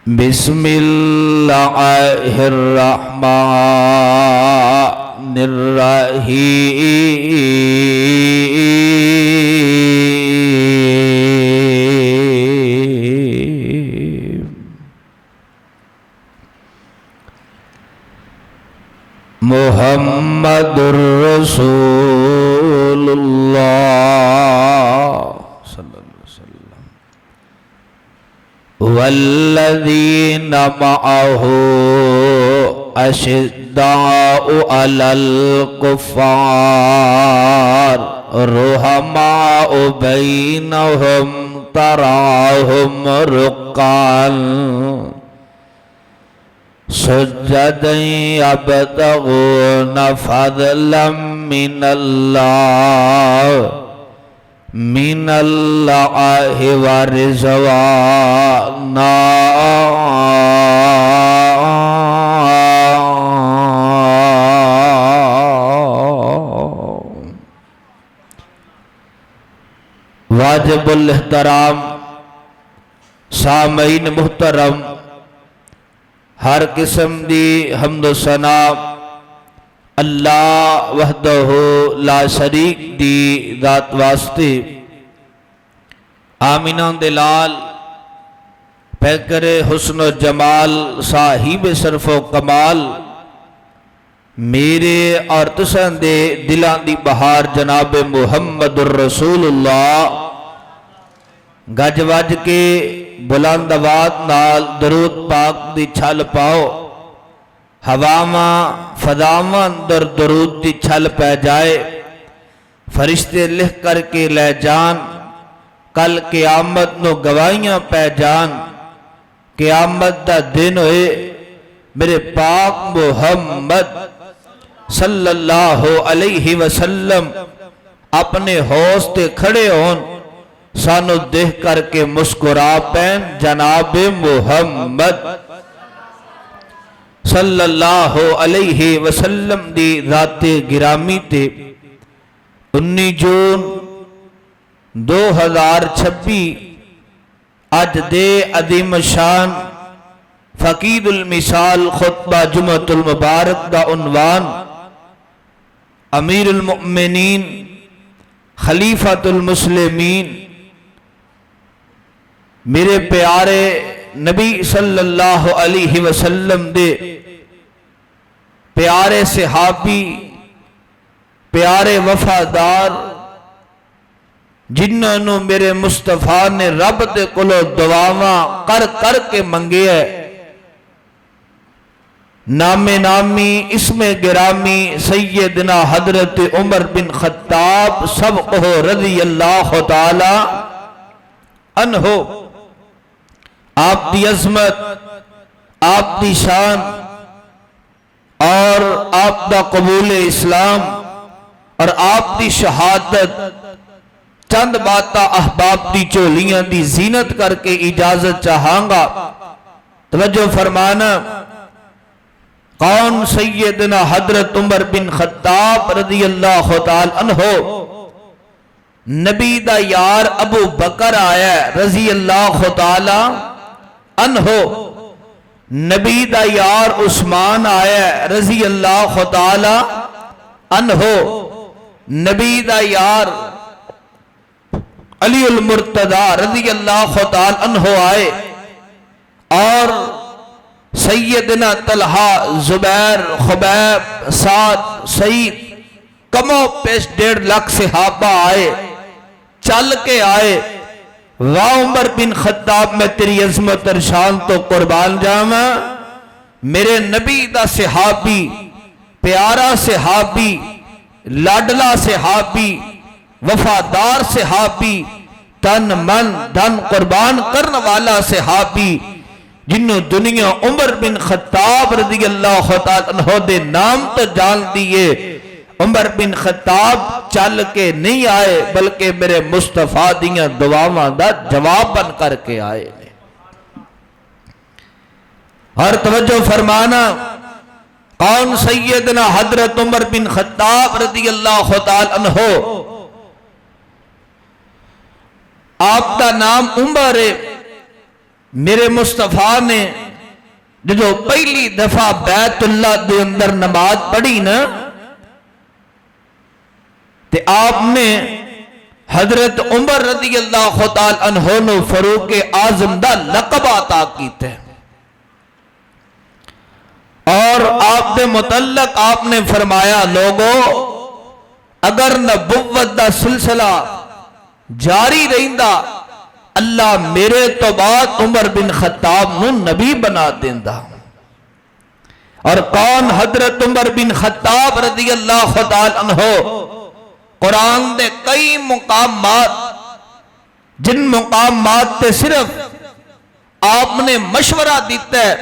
بسم اللہ الرحمن الرحیم محمد رسول اللہ والذین معه اشداء علی الکفار رحماء بینہم تراہم رکعا سجدا یبتغون فضلا من اللہ ورضوانا واجب الاحترام سامعین محترم، ہر قسم دی حمد و ثنا اللہ وحدہ لا شریک دی ذات واسطے، آمینہ دلال پیکر حسن و جمال صاحب شرف و کمال، میرے اور تساں دے دلان دی بہار جناب محمد الرسول اللہ، گج وج کے بلند آواز نال درود پاک دی چھل پاؤ، ہواواں فضاواں اندر درود دی چھل پہ جائے، فرشتے لکھ کر کے لے جان، کل قیامت نو گواہیاں پہ جان، قیامت دا دن ہوئے میرے پاک محمد صلی اللہ علیہ وسلم اپنے حوض تے کھڑے ہون، سانو دیکھ کر کے مسکرا پین جناب محمد صلی اللہ علیہ وسلم دی ذات گرامی تے 19 جون 2026 اج دے عظیم شان فقید المثال خطبہ جمعۃ المبارک دا عنوان امیر المؤمنین خلیفۃ المسلمین میرے پیارے نبی صلی اللہ علیہ وسلم دے پیارے صحابی، پیارے وفادار، جنہوں میرے مصطفیٰ نے رب دے کولو دعاواں کر کر کے منگے ہے، نام نامی اسم گرامی سیدنا حضرت عمر بن خطاب سبقہ رضی اللہ تعالی عنہ، آپ دی عظمت، آپ دی شان اور آپ دا قبول اسلام اور آپ دی شہادت چند باتاں احباب دی چولیاں دی زینت کر کے اجازت چاہاں گا۔ توجہ فرمانا، کون سیدنا حضرت عمر بن خطاب رضی اللہ تعالی عنہ، نبی دا یار ابو بکر آیا رضی اللہ تعالی عنہ، نبی دا یار عثمان آیا رضی اللہ تعالی عنہ، نبی دا یار علی المرتضی رضی اللہ تعالی عنہ آئے، اور سیدنا طلحہ، زبیر، خبیب، سعد، سعید کمو پیش 1.5 لاکھ صحابہ آئے، چل کے آئے۔ واہ عمر بن خطاب میں تیری عظمت اور شان تو قربان جاواں، میرے نبی دا صحابی، پیارا صحابی، لاڈلا صحابی، وفادار صحابی، تن من دھن قربان کرنے والا صحابی، جنہوں دنیا عمر بن خطاب رضی اللہ تعالیٰ عنہ دے نام تو جان دیئے، عمر بن خطاب چل کے نہیں آئے بلکہ میرے مصطفیٰ دیاں دعاواں دا جواب بن کر کے آئے۔ اور توجہ فرمانا، کون سیدنا حضرت عمر بن خطاب رضی اللہ تعالی عنہ، آپ دا نام عمر ہے، میرے مصطفیٰ نے جو پہلی دفعہ بیت اللہ دے اندر نماز پڑھی نا تے آپ نے حضرت عمر رضی اللہ تعالی عنہ نو فاروق اعظم دا لقب عطا کیتا ہے، اور آپ دے متعلق آپ نے فرمایا لوگو اگر نبوت دا سلسلہ جاری رہندا اللہ میرے تو بعد عمر بن خطاب نو نبی بنا دیندا۔ اور کون؟ حضرت عمر بن خطاب رضی اللہ تعالی عنہ۔ قرآن دے کئی مقامات جن مقامات تے صرف آپ نے مشورہ دیتا ہے،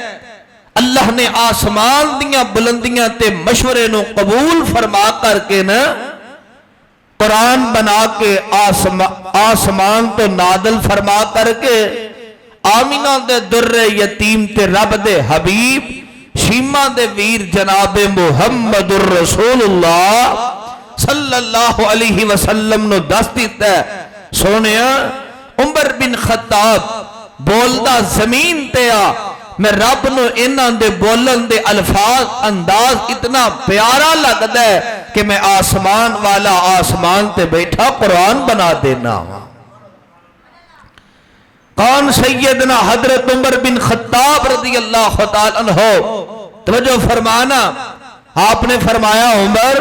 اللہ نے آسمان دیاں بلندیاں تے مشورے نو قبول فرما کر کے نا قرآن بنا کے آسمان تو نادل فرما کر کے آمینہ دے در یتیم تے رب دے حبیب شیمہ دے ویر جناب محمد الرسول اللہ صلی اللہ علیہ وسلم نو دس دیتا ہے سونیا عمر بن خطاب بولدا زمین تے آ، میں رب نو انہاں دے بولن دے الفاظ انداز اتنا پیارا لگدا ہے کہ میں آسمان والا آسمان تے بیٹھا قرآن بنا دینا ہوں۔ کون؟ سیدنا حضرت عمر بن خطاب رضی اللہ تعالی عنہ۔ توجہ فرمانا، آپ نے فرمایا عمر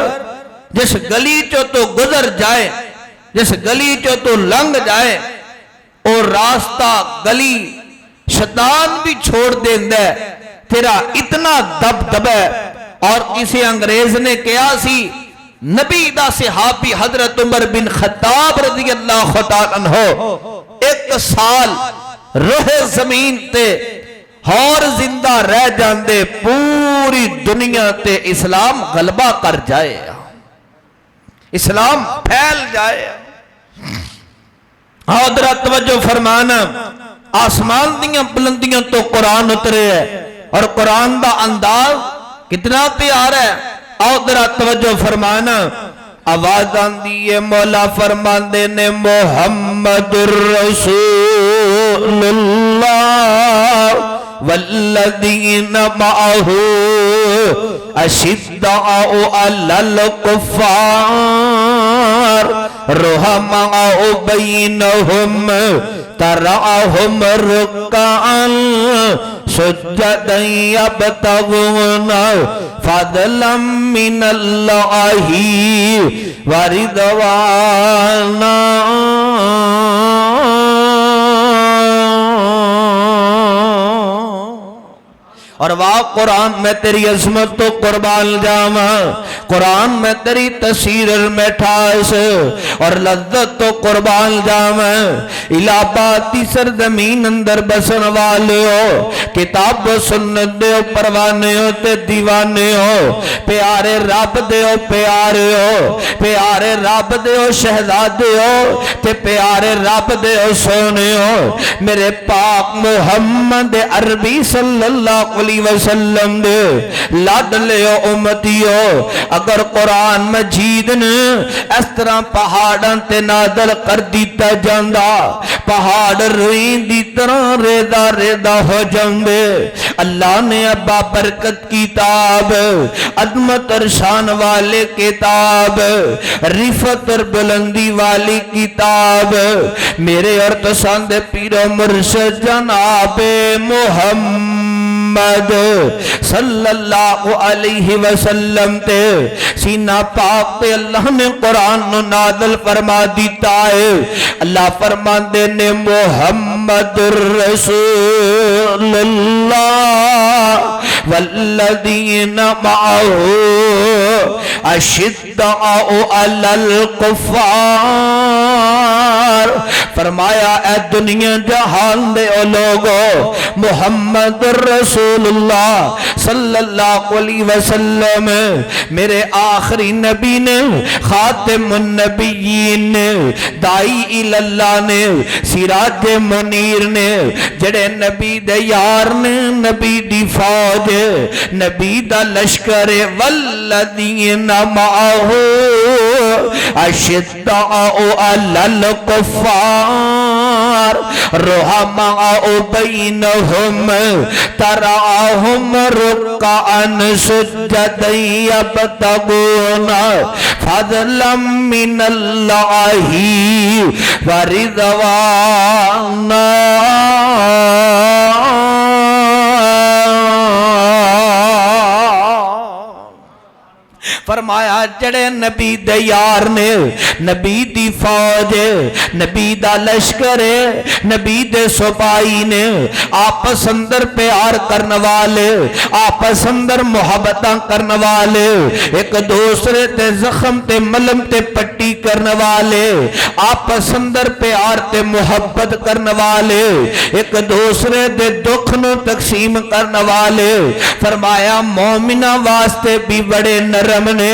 جس گلی چو تو گزر جائے، جس گلی چو تو لنگ جائے اور راستہ گلی شیطان بھی چھوڑ دیندہ ہے، تیرا اتنا دب ہے۔ اور کسی انگریز نے کیا سی نبی دا صحابی حضرت عمر بن خطاب رضی اللہ تعالی عنہ ایک سال روح زمین تے اور زندہ رہ جاندے پوری دنیا تے اسلام غلبہ کر جائے، اسلام پھیل جائے۔ حضرت توجہ فرمانا، آسمان دیاں بلندیاں تو قرآن اترے ہے اور قرآن دا انداز کتنا پیارا ہے۔ حضرت توجہ فرمانا، آواز آندی ہے مولا فرماندے نے محمد الرسول اللہ والذین معہ اشداء علی الکفار رحماء بینہم تراہم رکعا سجدا یبتغون فضلا من اللہ ورضوانا۔ اور واہ قرآن میں تیری عظمت تو قربان جاواں، قرآن میں تیری تفسیر مٹھاس اور لذت تو قربان جاواں۔ الہابادی سرزمین اندر بسن والے ہو، کتاب و سنت دے ہو، پروانے ہو تے دیوانے ہو، پیارے رب دے ہو، پیارے ہو، پیارے رب دے ہو، شہزادے ہو تے پیارے رب دے ہو، سونے ہو۔ میرے پاک محمد عربی صلی اللہ علیہ وسلم دے لاد لے امتی ہو۔ اگر قرآن مجید نے اس طرح پہاڑاں تے نازل کر دیتا جاندہ، پہاڑ روئیں دی طرح ریدہ ریدہ ہو جاندے۔ اللہ نے ابا برکت کتاب، عظمت اور شان والے کتاب، رفت اور بلندی والی کتاب، میرے اور تساندے پیر و مرشد جناب محمد صلی اللہ علیہ وسلم تے سینہ پاک تے اللہ نے قرآن نازل فرما دیتا ہے۔ اللہ فرما دے نے محمد الرسول اللہ والذین معہ اشداء علی الکفار۔ فرمایا اے دنیا جہان دے او لوگو، محمد رسول اللہ صلی اللہ علیہ وسلم میرے آخری نبی نے، خاتم النبیین نے، دائی اللہ نے، سراج منیر نے، جڑے نبی دے یار نے، نبی دی فوج، نبی دا لشکر، والذین معہ اشداء علی الکفار۔ یار رحماء بینہم تراہم رکعا سجدا یبتغون فضلا من اللہ ورضوانا فرمایا جڑے نبی دے یار نے، نبی دی فوج، نبی دا لشکر، نبی دے سپاہی نے، آپس اندر پیار کرنے والے، آپس اندر محبتاں کرنے والے، ایک دوسرے تے زخم تے ملم تے پٹی کرنے والے، آپس اندر پیار تے محبت کرنے والے، ایک دوسرے دے دکھ نو تقسیم کرنے والے، فرمایا مومنہ واسطے بھی بڑے نرم نے،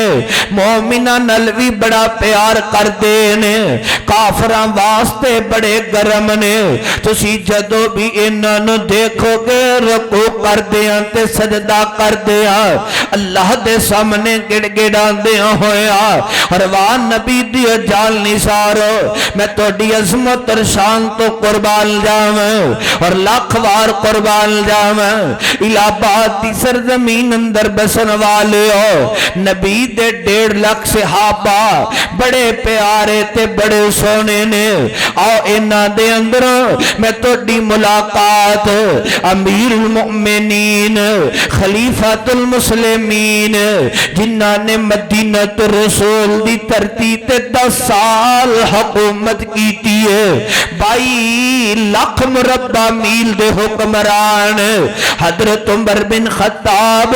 مومنہ نل بھی بڑا پیار کر دینے، کافران واسطے بڑے گرم نے، تسی جدو بھی انہوں دیکھو گے رکو کر دیاں تے سجدہ کر دیاں، اللہ دے سامنے گڑ گڑان دیاں ہویا، اور وہاں نبی دیو جال نثارو، میں تو دی عظمت اور شان تو قربان جاؤں اور لاکھ وار قربان جاؤں، الہباد دی سرزمین اندر بسن والے ہو، نبی دے 1.5 لاکھ صحابہ بڑے پیارے تے بڑے سونے نے، آؤ انہاں دے اندر میں تو دی ملاقات امیر المؤمنین خلیفۃ المسلمین جنہاں نے مدینہ رسول دی دھرتی تے 10 سال حکومت کیتی ہے، 22 لاکھ مربع میل دے حکمران حضرت عمر بن خطاب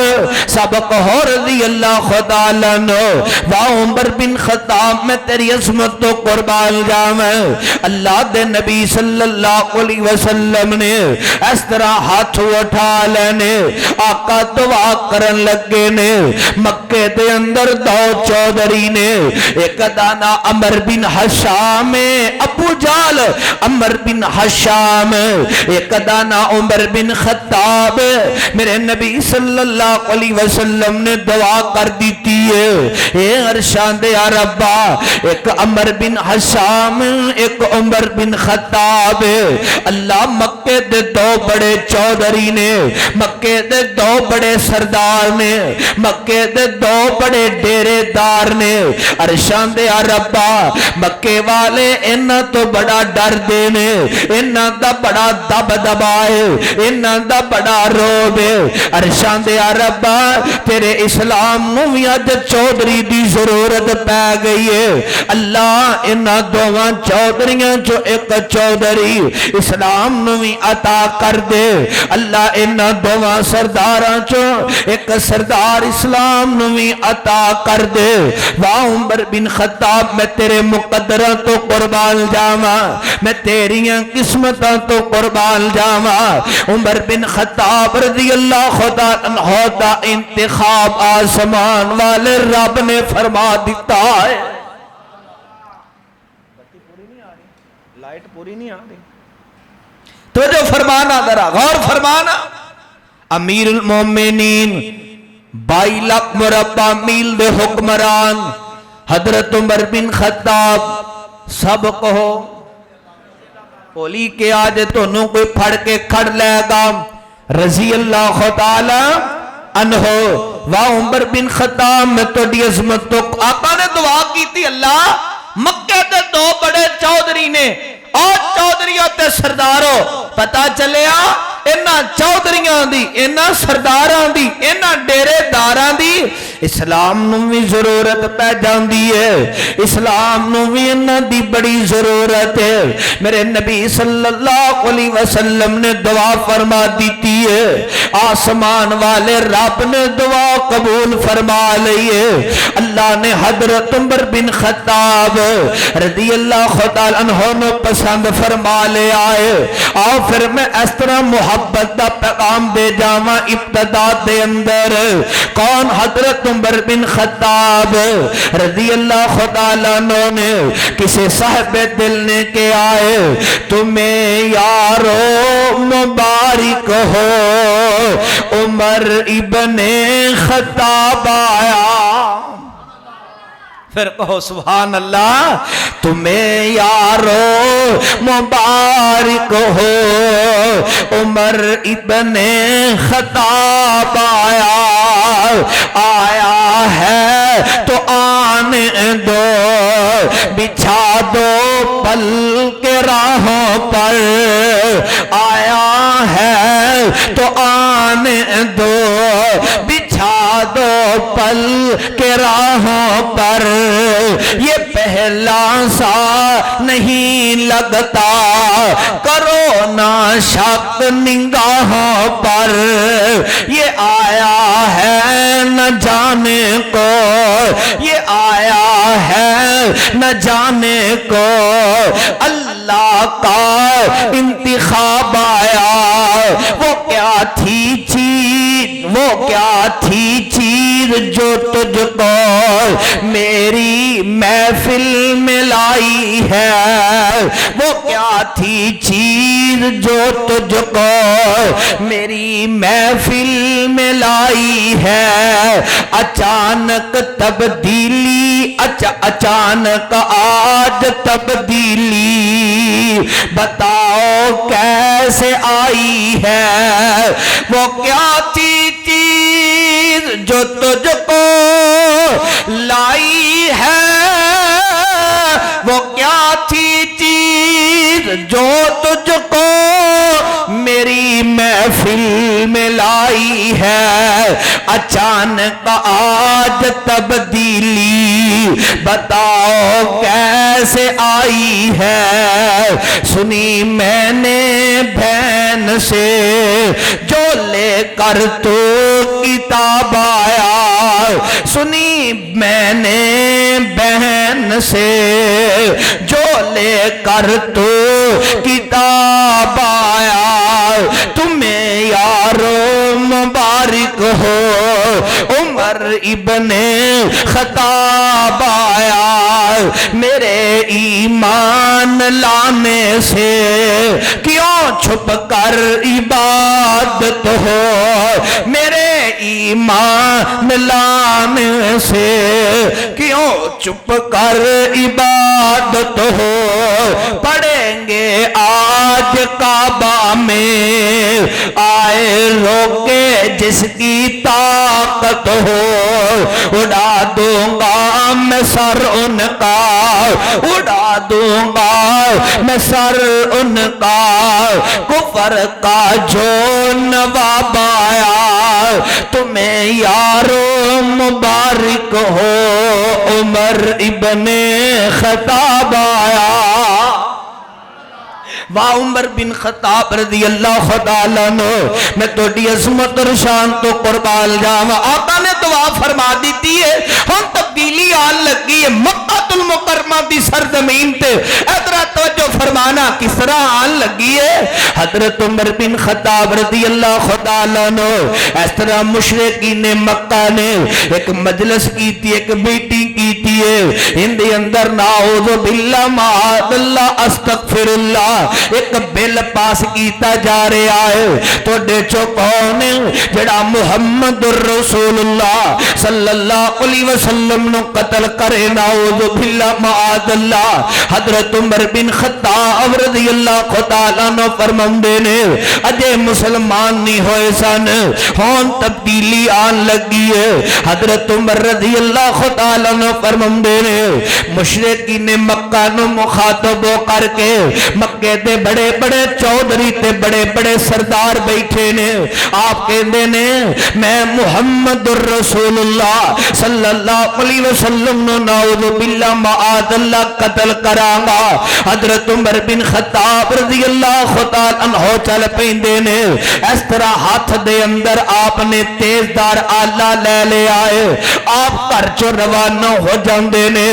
سبق ہو رضی اللہ خدا لنو، واہ عمر بن خطاب میں تیری عظمت تو قربان جاؤں، اللہ دے نبی صلی اللہ علیہ وسلم نے اس طرح ہاتھ اٹھا لینے، آقا دعا کرن لگے نے، مکے دے اندر 2 چودھری نے، ایک دانا عمر بن حشام ابو جال عمر بن حشام، ایک دانا عمر بن خطاب، میرے نبی صلی اللہ علیہ وسلم نے دعا کر دیتی ہے، اے عرشان دے عربہ، ایک عمر بن حشام ایک عمر بن خطاب، اللہ مکے دے 2 بڑے چودھری نے، مکے دے 2 بڑے سردار نے، مکے دے 2 بڑے ڈیرے دار نے، عرشان دے عربہ مکے والے انہاں تو بڑا ڈر دینے، انہاں دا بڑا دب دبائے، انہاں دا بڑا روبے، عرشان دے عربہ تیرے اسلام نویاد چودھری دی ضرورت پہ گئی ہے، اللہ انہاں دوہاں چودھریاں جو ایک چودھری اسلام نوی عطا کر دے، اللہ انہاں دوہاں سرداراں جو ایک سردار اسلام نوی عطا کر دے، واہ عمر بن خطاب میں تیرے مقدرہ تو قربان جاما، میں تیریاں قسمتاں تو قربان جاما، عمر بن خطاب رضی اللہ خدا عنہ دا انتخاب آسمان والے رب نے فرما دیتا ہے، لائٹ پوری نہیں آ رہی تو جو فرمانا ذرا غور فرمانا، امیر المومنین 22 لاکھ مربع میل دے حکمران حضرت عمر بن خطاب سب کہو بولی کہ آج تو نو کوئی پھڑ کے کھڑ لے گا رضی اللہ تعالی عنہ، واہ عمر بن خطاب میں تو دی عظمت تو آقا نے دعا کی تھی، اللہ مکہ دے 2 بڑے چودھری نے اور چودھریوں تے سرداروں، پتا چلیا انہاں چودھریاں دی، انہاں سرداراں دی، انہاں ڈیرے داراں دی اسلام نو بھی ضرورت پہ جاندی ہے، اسلام نو بھی انہاں دی بڑی ضرورت ہے، میرے نبی صلی اللہ علیہ وسلم نے دعا فرما دیتی ہے، آسمان والے رب نے دعا قبول فرما لئیے، اللہ نے حضرت عمر بن خطاب رضی اللہ تعالیٰ عنہ نے پسند فرما لے آئے، آؤ پھر میں اس طرح محبت دا پیغام دے جاواں ابتدا دے اندر، کون حضرت عمر بن خطاب رضی اللہ تعالیٰ عنہ نے کسی صاحب دل نے کے آئے، تمہیں یارو مبارک ہو عمر ابن خطاب آیا، پھر کہو سبحان اللہ۔ تمہیں یارو مبارک ہو، عمر ابن خطاب آیا ہے تو آنے دو، بچھا دو پل کے راہوں پر، آیا ہے تو آنے دو، بچھا دو پل کے راہوں پر، یہ پہلا سا نہیں لگتا، کرو نا شک نگاہوں پر، یہ آیا ہے نہ جانے کو، یہ آیا ہے نہ جانے کو، اللہ کا انتخاب آیا، وہ کیا تھی چیز، وہ کیا تھی چیز جو تجھ کو میری محفل میں لائی ہے، وہ کیا تھی چیز جو تجھ کو میری محفل میں لائی ہے، اچانک تبدیلی، اچانک آج تبدیلی، بتاؤ کیسے آئی ہے، وہ کیا تھی چیز جو تجھ کو لائی ہے، وہ کیا تھی چیز جو تجھ کو میری محفل میں لائی ہے، اچانک آج تبدیلی، بتاؤ کیسے آئی ہے، سنی میں نے بہن سے جو لے کر تو کتاب آیا، سنی میں نے بہن سے جو لے کر تو کتاب آیا، تمہیں یارو مبارک ہو، عمر ابن خطاب آیا، میرے ایمان لانے سے کیوں چھپ کر عبادت ہو، میرے ایمان لانے سے کیوں چھپ کر عبادت ہو، پڑھیں گے آج کعبہ میں آئے روکے جس کی طاقت ہو، اڑا دوں گا میں سر ان کا، اڑا دوں گا میں سر ان کا، کفر کا جو نواب آیا، تمہیں یارو مبارک ہو، عمر ابن خطاب آیا۔ واہ عمر بن خطاب رضی اللہ تعالیٰ عنہ، میں تو ڈی عظمت اور شان تو قربان جاواں، آقا نے دعا فرما دیتی ہے، ہم تبدیلی آن لگی ہے مکہ المکرمہ دی سرزمین تے، ادھر توجہ فرمانا کس طرح آن لگی ہے، حضرت عمر بن خطاب رضی اللہ تعالیٰ عنہ، اس طرح مشرکین مکہ نے ایک مجلس کی تھی، ایک میٹنگ کی تھی، ان دے اندر نعوذ باللہ معاذ اللہ استغفر اللہ، ایک بل پاس کیتا جا رہا ہے، تو ڈیچو کون جڑا محمد الرسول اللہ صلی اللہ علیہ وسلم نو قتل کرے، نعوذ باللہ معاذ اللہ، حضرت عمر بن خطاب رضی اللہ تعالیٰ عنہ فرماندے نے اجے مسلمان نہیں ہوئے سن، ہون تبدیلی آن لگی ہے، حضرت عمر رضی اللہ تعالیٰ عنہ فرماندے نے مشرکین مکہ نو مخاطب کر کے، مکے دے بڑے بڑے چودھری تے بڑے بڑے سردار بیٹھے نے، آپ کہندے نے میں محمد الرسول اللہ صلی اللہ علیہ وسلم نو نعوذ باللہ معاذ اللہ قتل کرانگا، حضرت عمر بن خطاب رضی اللہ تعالی عنہ چل پیندے نے، اس طرح ہاتھ دے اندر آپ نے تیز دار آلہ لے لے آئے، آپ گھر چو روانہ ہو جاندے نے،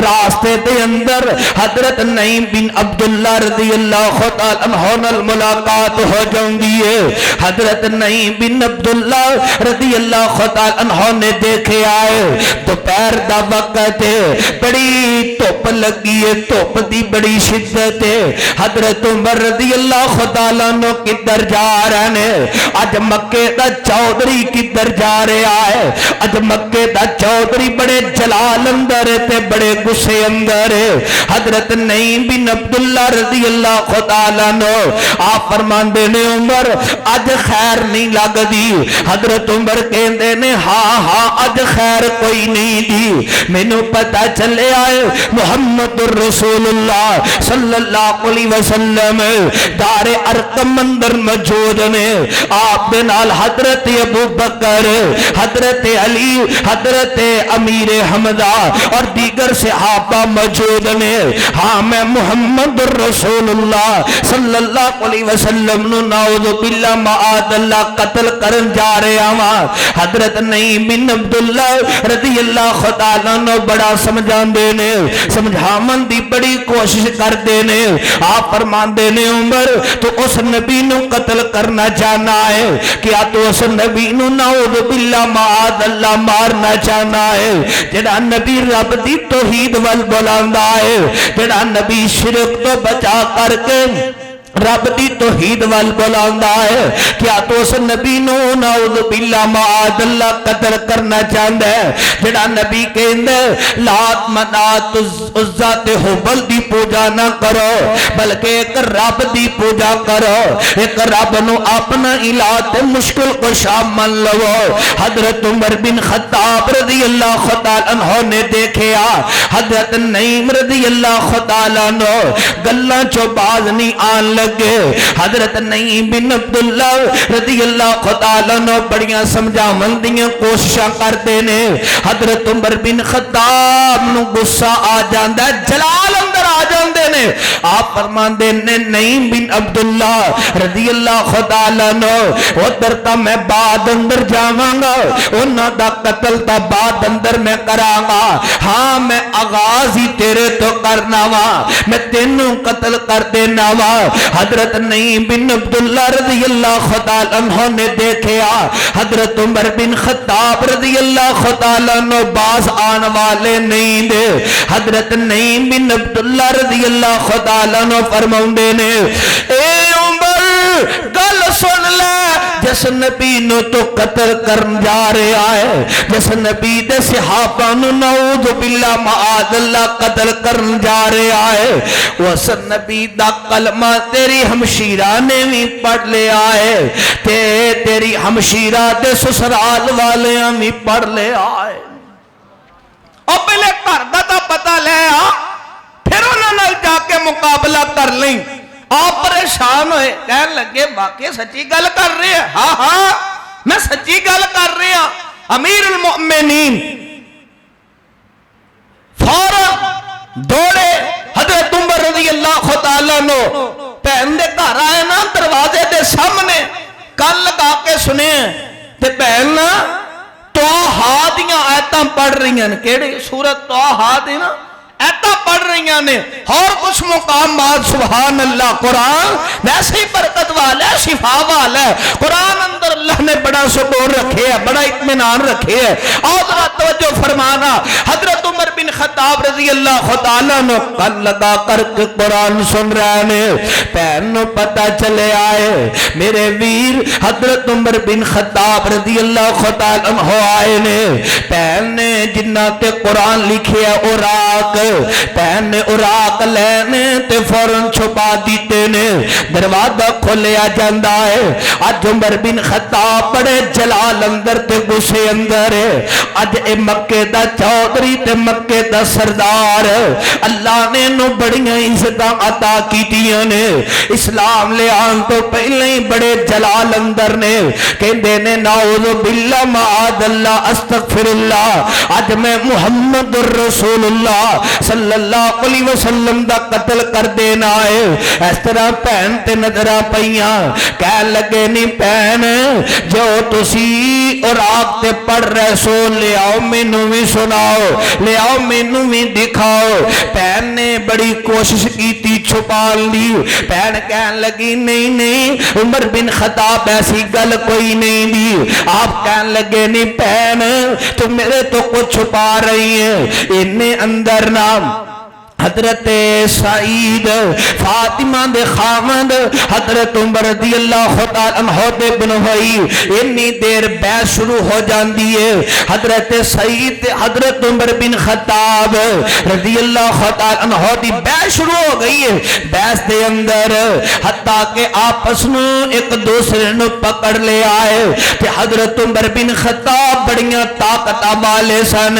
راستے دے اندر حضرت نعیم بن عبداللہ رضی اللہ تعالی عنہ ملاقات ہو جاندی ہے، حضرت نعیم بن عبداللہ رضی اللہ تعالی عنہ نے دیکھے آئے، دوپہر دا وقت ہے، بڑی بڑی دھوپ لگی ہے، دھوپ دی بڑی شدت ہے. حضرت عمر رضی اللہ تعالیٰ عنہ کدھر جا رہے ہیں؟ اج مکے دا چودھری کدھر جا رہا ہے؟ اج مکے دا چودھری بڑے جلال اندر تے بڑے غصے اندر ہے. حضرت نعیم بن عبداللہ رضی اللہ تعالیٰ عنہ آپ فرماندے نے عمر اج خیر نہیں لگ دی. حضرت عمر کہندے نے ہاں ہاں اج خیر کوئی نہیں دی. مینوں پتہ چلے آئے محمد رسول اللہ صلی اللہ علیہ وسلم دار ارقم اندر موجود نے. آپ دے نال حضرت ابو بکر، حضرت علی، حضرت امیر حمزہ اور دیگر صحابہ موجود نے. ہاں میں محمد رسول اللہ صلی اللہ علیہ وسلم نو نعوذ باللہ معاذ اللہ قتل کرن جا رہا ہاں. حضرت نعیم بن عبداللہ رضی اللہ تعالیٰ عنہ بڑا سمجھاندے نے، سمجھاون دی بڑی کوشش کردے نے. آپ فرماندے نے عمر تو اس نبی نو قتل کرنا چاہنا ہے، کیا تو اس نبی نو نعوذ باللہ معاذ اللہ مارنا چاہنا ہے جڑا نبی رب دی توحید وال بلاندا ہے، جڑا نبی شرک تو بچا کر کے رب دی توحید وال بلاندا ہے؟ کیا تو اس نبی نو نعوذ باللہ معاذ اللہ قتل کرنا چاہندا ہے جڑا نبی کہندا لات منات عزا تے حبل دی پوجا نہ کرو بلکہ ایک رب دی پوجا کرو، ایک رب نو اپنا الہ تے مشکل کشا من لو. حضرت عمر بن خطاب رضی اللہ تعالی عنہ نے دیکھیا حضرت نعیم رضی اللہ تعالی عنہ گلاں چوں باز نہیں آن لگے. حضرت نعیم بن عبداللہ رضی اللہ تعالیٰ عنہ بڑیاں سمجھاون دیاں کوششاں کردے نے. حضرت عمر بن خطاب نو غصہ آ جاندا ہے، جلال اندر آ جاندے نے. آپ فرماندے نے نعیم بن عبداللہ رضی اللہ تعالیٰ عنہ ادھر تا میں بعد اندر جاواں گا، انہاں دا قتل تا بعد اندر میں کراں گا. ہاں میں آغاز ہی تیرے تو کرنا وا، میں تینوں قتل کر دینا وا. حضرت نعیم بن عبداللہ رضی اللہ تعالی عنہ نے دیکھیا حضرت عمر بن خطاب رضی اللہ تعالی عنہ باز آن والے نہیں دے. حضرت نعیم بن عبداللہ رضی اللہ تعالی عنہ فرماؤندے نے اے عمر گل سن لے، جس نبی نو تو قتل کرن جا رہا ہے، جس نبی دے صحابہ نو نعوذ باللہ معاذ اللہ قتل کرن جا رہا ہے، اس نبی دا کلمہ تیری ہمشیرہ نے بھی پڑھ لیا ہے تے تیری ہمشیرہ دے سسرال والیاں بھی پڑھ لیا ہے. اور پہلے گھر دا تا پتہ لے آ پھر انہوں نے جا کے مقابلہ کر لیں. آپ پریشان ہوئے کہنے لگے واقعی سچی گل کر رہے ہیں؟ ہاں ہاں میں سچی گل کر رہے ہیں. امیر المؤمنین فوراً دوڑے حضرت عمر رضی اللہ تعالیٰ عنہ بہن دے گھر آئے نا دروازے دے سامنے کان لگا کے سنے تے بہن نا توحا دیاں آیتاں پڑھ رہی ہیں. کیڑے سورت توحا دی نا ایتا پڑھ رہی ہیں اور کچھ مقامات سبحان اللہ. قرآن ویسے ہی برکت والا ہے، شفا والا ہے. قرآن اندر اللہ نے بڑا سکون رکھے ہے، بڑا اطمینان رکھے ہے. اور ذرا توجہ فرمانا حضرت عمر بن خطاب رضی اللہ تعالیٰ عنہ کان لگا کر کے قرآن سن رہے ہیں. بہن نو پتہ چلے آئے میرے ویر حضرت عمر بن خطاب رضی اللہ تعالیٰ عنہ آئے نے. بہن نے جنہ تے قرآن لکھے ہے اوراق بہن نے اوراق لینے تے فوراں چھپا دیتے نے. دروازہ کھولیا جاندا ہے. اج عمر بن خطاب بڑے جلال اندر تے غصے اندر ہے. اج اے مکے دا چودھری تے مکے دا سردار اللہ نے نو بڑیاں عزتاں عطا کیتیاں نے. اسلام لے آن تو پہلے ہی بڑے جلال اندر نے. کہندے نے نعوذ باللہ معاذ اللہ استغفر اللہ. اج میں محمد الرسول اللہ صلی اللہ علیہ وسلم دا قتل کر دینا ہے. اس طرح پہن تے نظرہ پئیاں کہہ لگے نہیں پہن جو تسی اور آپ تے پڑھ رہے سو لے آؤ مینوں بھی سناؤ لے آؤ مینوں بھی دکھاؤ بہن نے بڑی کوشش کی تھی چھپا لی بہن کہن لگی نہیں نہیں عمر بن خطاب ایسی گل کوئی نہیں دی آپ کہن لگے نہیں بہن تو میرے تو کچھ چھپا رہی ہے انہیں اندر نام حضرت سعید فاطمہ دے خامد حضرت عمر رضی اللہ تعالی عنہ دے بنوائی اتنی دیر بحث شروع ہو جاندی ہے حضرت سعید حضرت عمر بن خطاب رضی اللہ تعالی عنہ دی بحث شروع ہو گئی ہے بحث دے اندر حتیٰ کہ آپس میں ایک دوسرے نو پکڑ لے آئے کہ حضرت عمر بن خطاب بڑیاں طاقتاں والے سن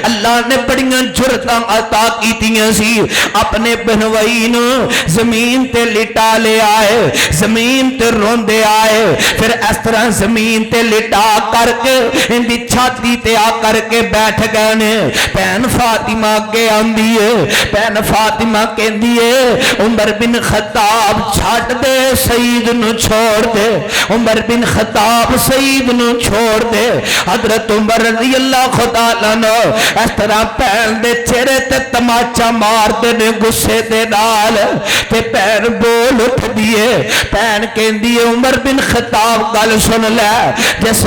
اللہ نے بڑیاں جرتاں عطا کیتیاں سی اپنے بنوائی نو زمین تے لٹا لے آئے زمین تے روندے آئے پھر اس طرح زمین تے لٹا کر کے ان دی چھاتی تے آ کر کے بیٹھ گئے نے بہن فاطمہ کے آندی ہے بہن فاطمہ کہندی ہے عمر بن خطاب چھٹ دے سعید نو چھوڑ دے عمر بن خطاب سعید نو چھوڑ دے حضرت عمر رضی اللہ تعالی عنہ اس طرح پہن دے چہرے تے تماچا مار نے غصے دے نال تے پین بول اٹھ دیے پین کہندی ہے عمر بن خطاب گل سن لے جس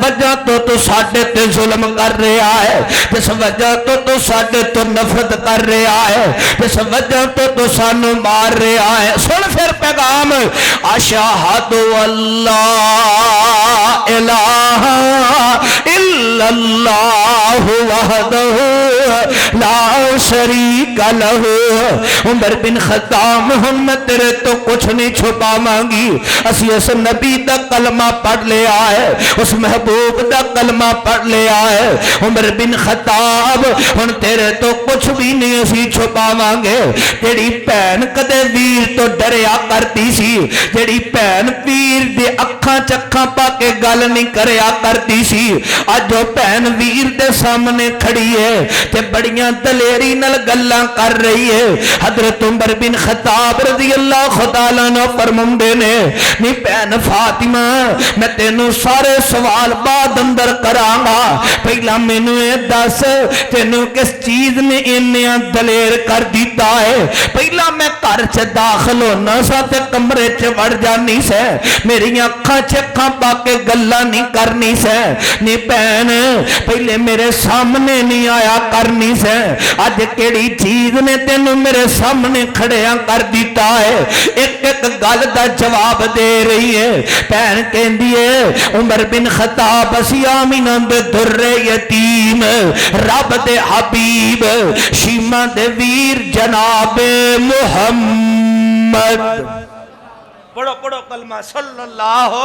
وجہ تو ساڈے تے ظلم کر رہا ہے جس وجہ تو ساڈے تو نفرت کر رہا ہے جس وجہ تو سانو مار رہا ہے سن پھر پیغام اشہد اللہ الہ الا اللہ وحدہ لا شریک لہو عمر بن خطاب محمد تیرے تو کچھ نہیں چھپا مانگی اسی اس نبی دا کلمہ پڑھ لے آئے اس محبوب دا کلمہ پڑھ لے آئے عمر بن خطاب ہن تیرے تو کچھ بھی نہیں اسی چھپا مانگے تیری پہن کدے ویر تو ڈریا کرتی سی تیری پہن ویر دے اکھاں چکھاں پا کے گل نہیں کریا کرتی سی آج جو پہن ویر دے سامنے کھڑی ہے تے بڑیاں دلیری نل گلاں کر رہی ہے حضرت عمر بن خطاب رضی اللہ تعالی عنہ فرماندے نے نی بہن فاطمہ میں تینوں سارے سوال بعد اندر کراں گا پہلا مینوں اے دس تینوں کس چیز نے انیاں دلیر کر دیتا ہے پہلا میں گھر چ داخل ہونا سا تے کمرے چ وڑ جانی سے میری اکھاں چکھاں پا کے گلاں نہیں کرنی سے نی بہن پہلے میرے سامنے نہیں آیا کرنی سے اج کیڑی چیز نے تینوں میرے سامنے کھڑیاں کر دیتا ہے ایک ایک گل دا جواب دے رہی ہے بہن کہندی ہے عمر بن خطاب اسی آمینہ دے در یتیم رب دے حبیب شیمہ دے ویر جناب محمد پڑھو پڑھو کلمہ صلی اللہ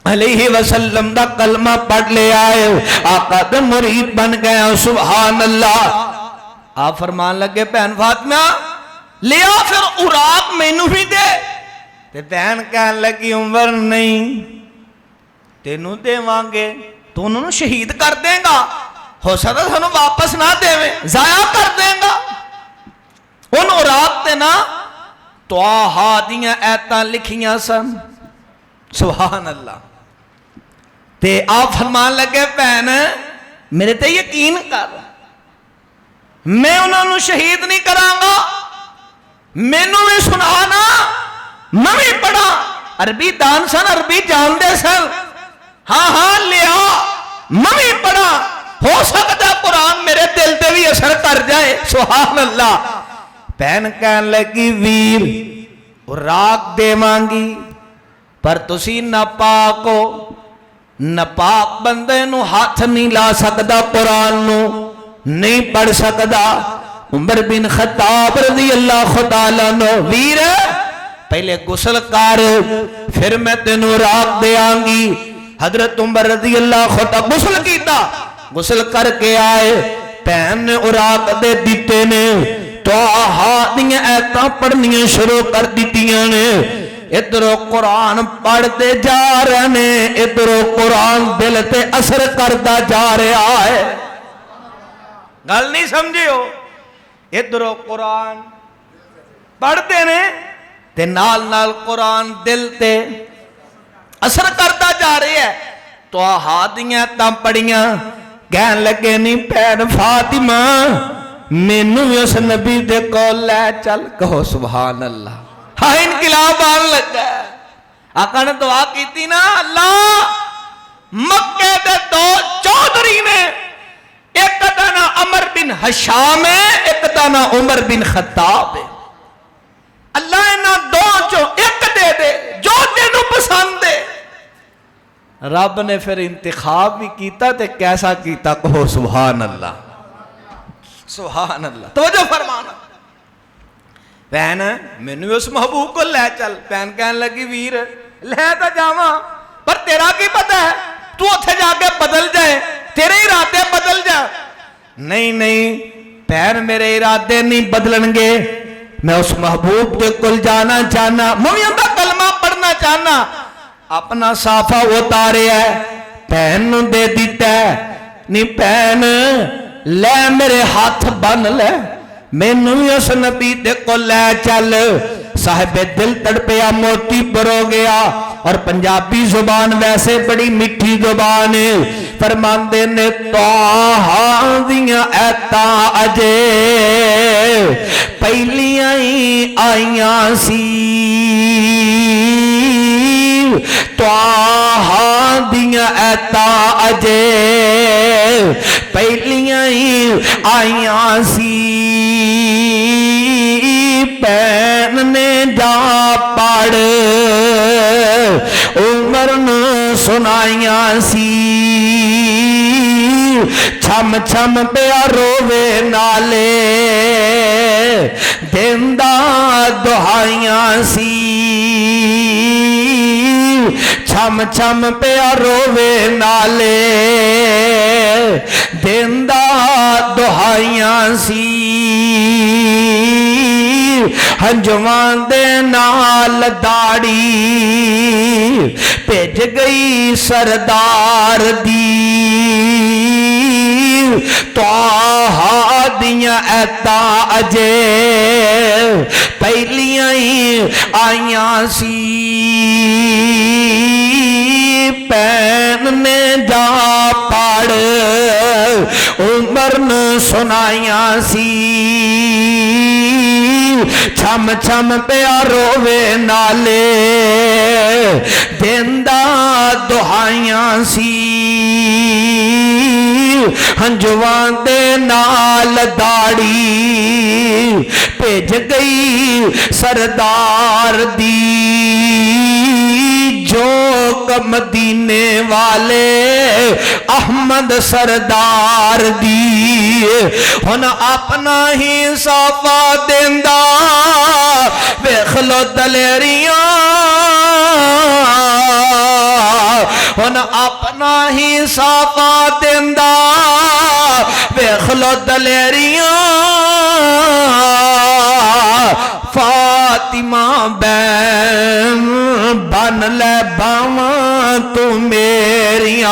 علیہ وسلم دا کلمہ پڑھ لے آئے آقا دا مرید بن گیا سبحان اللہ آپ فرمان لگے بہن فاطمہ لیا پھر عراق مینوں ہی دے تے بہن کہن لگی عمر نہیں تینوں دے وانگے تو انہوں نے شہید کر دیں گا ہو سکتا سنوں واپس نہ دے میں ضائع کر دیں گا ان عراق تے نا توہا دیاں ایتاں لکھیاں سن سبحان اللہ تے آپ فرمان لگے بہن میرے تے یقین کر میں انہوں نے شہید نہیں کراں گا مینوں بھی سنانا میں بھی پڑھا عربی دان سن عربی جان دے سن ہاں ہاں لیا میں بھی پڑھا ہو سکتا قرآن میرے دل تے بھی اثر کر جائے سبحان اللہ بہن کہن لگی ویر راگ دے مانگی پر تسی ناپاک ہو ناپاک بندے نو ہاتھ نہیں لا سکدا قرآن نو نہیں پڑھ سکدا عمر بن خطاب رضی اللہ تعالی عنہ ویر پہلے غسل کر پھر میں تینوں راگ دے آنگی حضرت عمر رضی اللہ تعالی غسل کیتا غسل کر کے آئے پہن نے راگ دے دیتے نے تو آہادیاں ایتاں پڑھنیاں شروع کر دیتیاں نے ادھرو قرآن پڑھتے جا رہے نے ادھرو قرآن دل تے اثر کردہ جا رہا ہے گل نہیں سمجھے ہو ادھرو قرآن پڑھتے نے تے نال نال قرآن دل تے اثر کردہ جا رہے ہے تو ہاتھیاں تا پڑیاں کہن لگے نہیں پین فاطمہ مینوں بھی اس نبی دے کول لے چل کہو سبحان اللہ ہاں انقلاب آن لگا آقا نے دعا کیتی نا اللہ مکہ دے دو چودھری نے ایک دا نا عمر بن حشام ہے ایک دا نا عمر بن خطاب ہے اللہ انہاں دو چو ایک دے دے جو تینوں پسند ہے رب نے پھر انتخاب بھی کیتا تے کیسا کیتا کہو سبحان اللہ سبحان اللہ توجہ فرمانا پہن مینوں اس محبوب کو لے چل پہن کہن لگی ویر لے تا جاواں پر تیرا کی پتہ ہے تو اتھے جا کے بدل جائے تیرے ارادے بدل جائے نہیں نہیں پہن میرے ارادے نہیں بدلن گے میں اس محبوب کے کل جانا چاہنا مومن دا کلمہ پڑھنا چاہنا اپنا صافہ اتارے ہے پہن نو دے دیتا ہے نہیں پہن لے میرے ہاتھ بن لے میں نوی اس نبی دے کو لے چل صاحب دل تڑپیا موتی برو گیا اور پنجابی زبان ویسے بڑی مٹھی زبان فرمان دے نے توہاں دیاں ایتا اجے پہلیاں ہی آئیاں سی توہاں دیاں ایتا اجے پہلیاں ہی آئیاں سی پین نے جا پڑ عمر نے سنائیاں سی چھم چھم پیا روے نالے دیندہ دہائیاں سی چھم چھم پیا روے نالے دیندہ دہائیاں سی ہنجوان دے نال داڑی بھیج گئی سردار دی توہا دیاں ایتا اجے پہلیاں ہی آئیاں سی پین نے جا پڑ عمر نے سنائیاں سی چھم چھم پیا روے نالے دیندہ دہائیاں سی ہنجوان دے نال داڑی بھیج گئی سردار دی جو مدینے والے احمد سردار دی ہن اپنا ہی صافہ دیندہ ویکھ لو دلیریاں ہن اپنا ہی صافہ دیندہ ویکھ لو دلیریاں فاطمہ بین بن لے باواں تو میریاں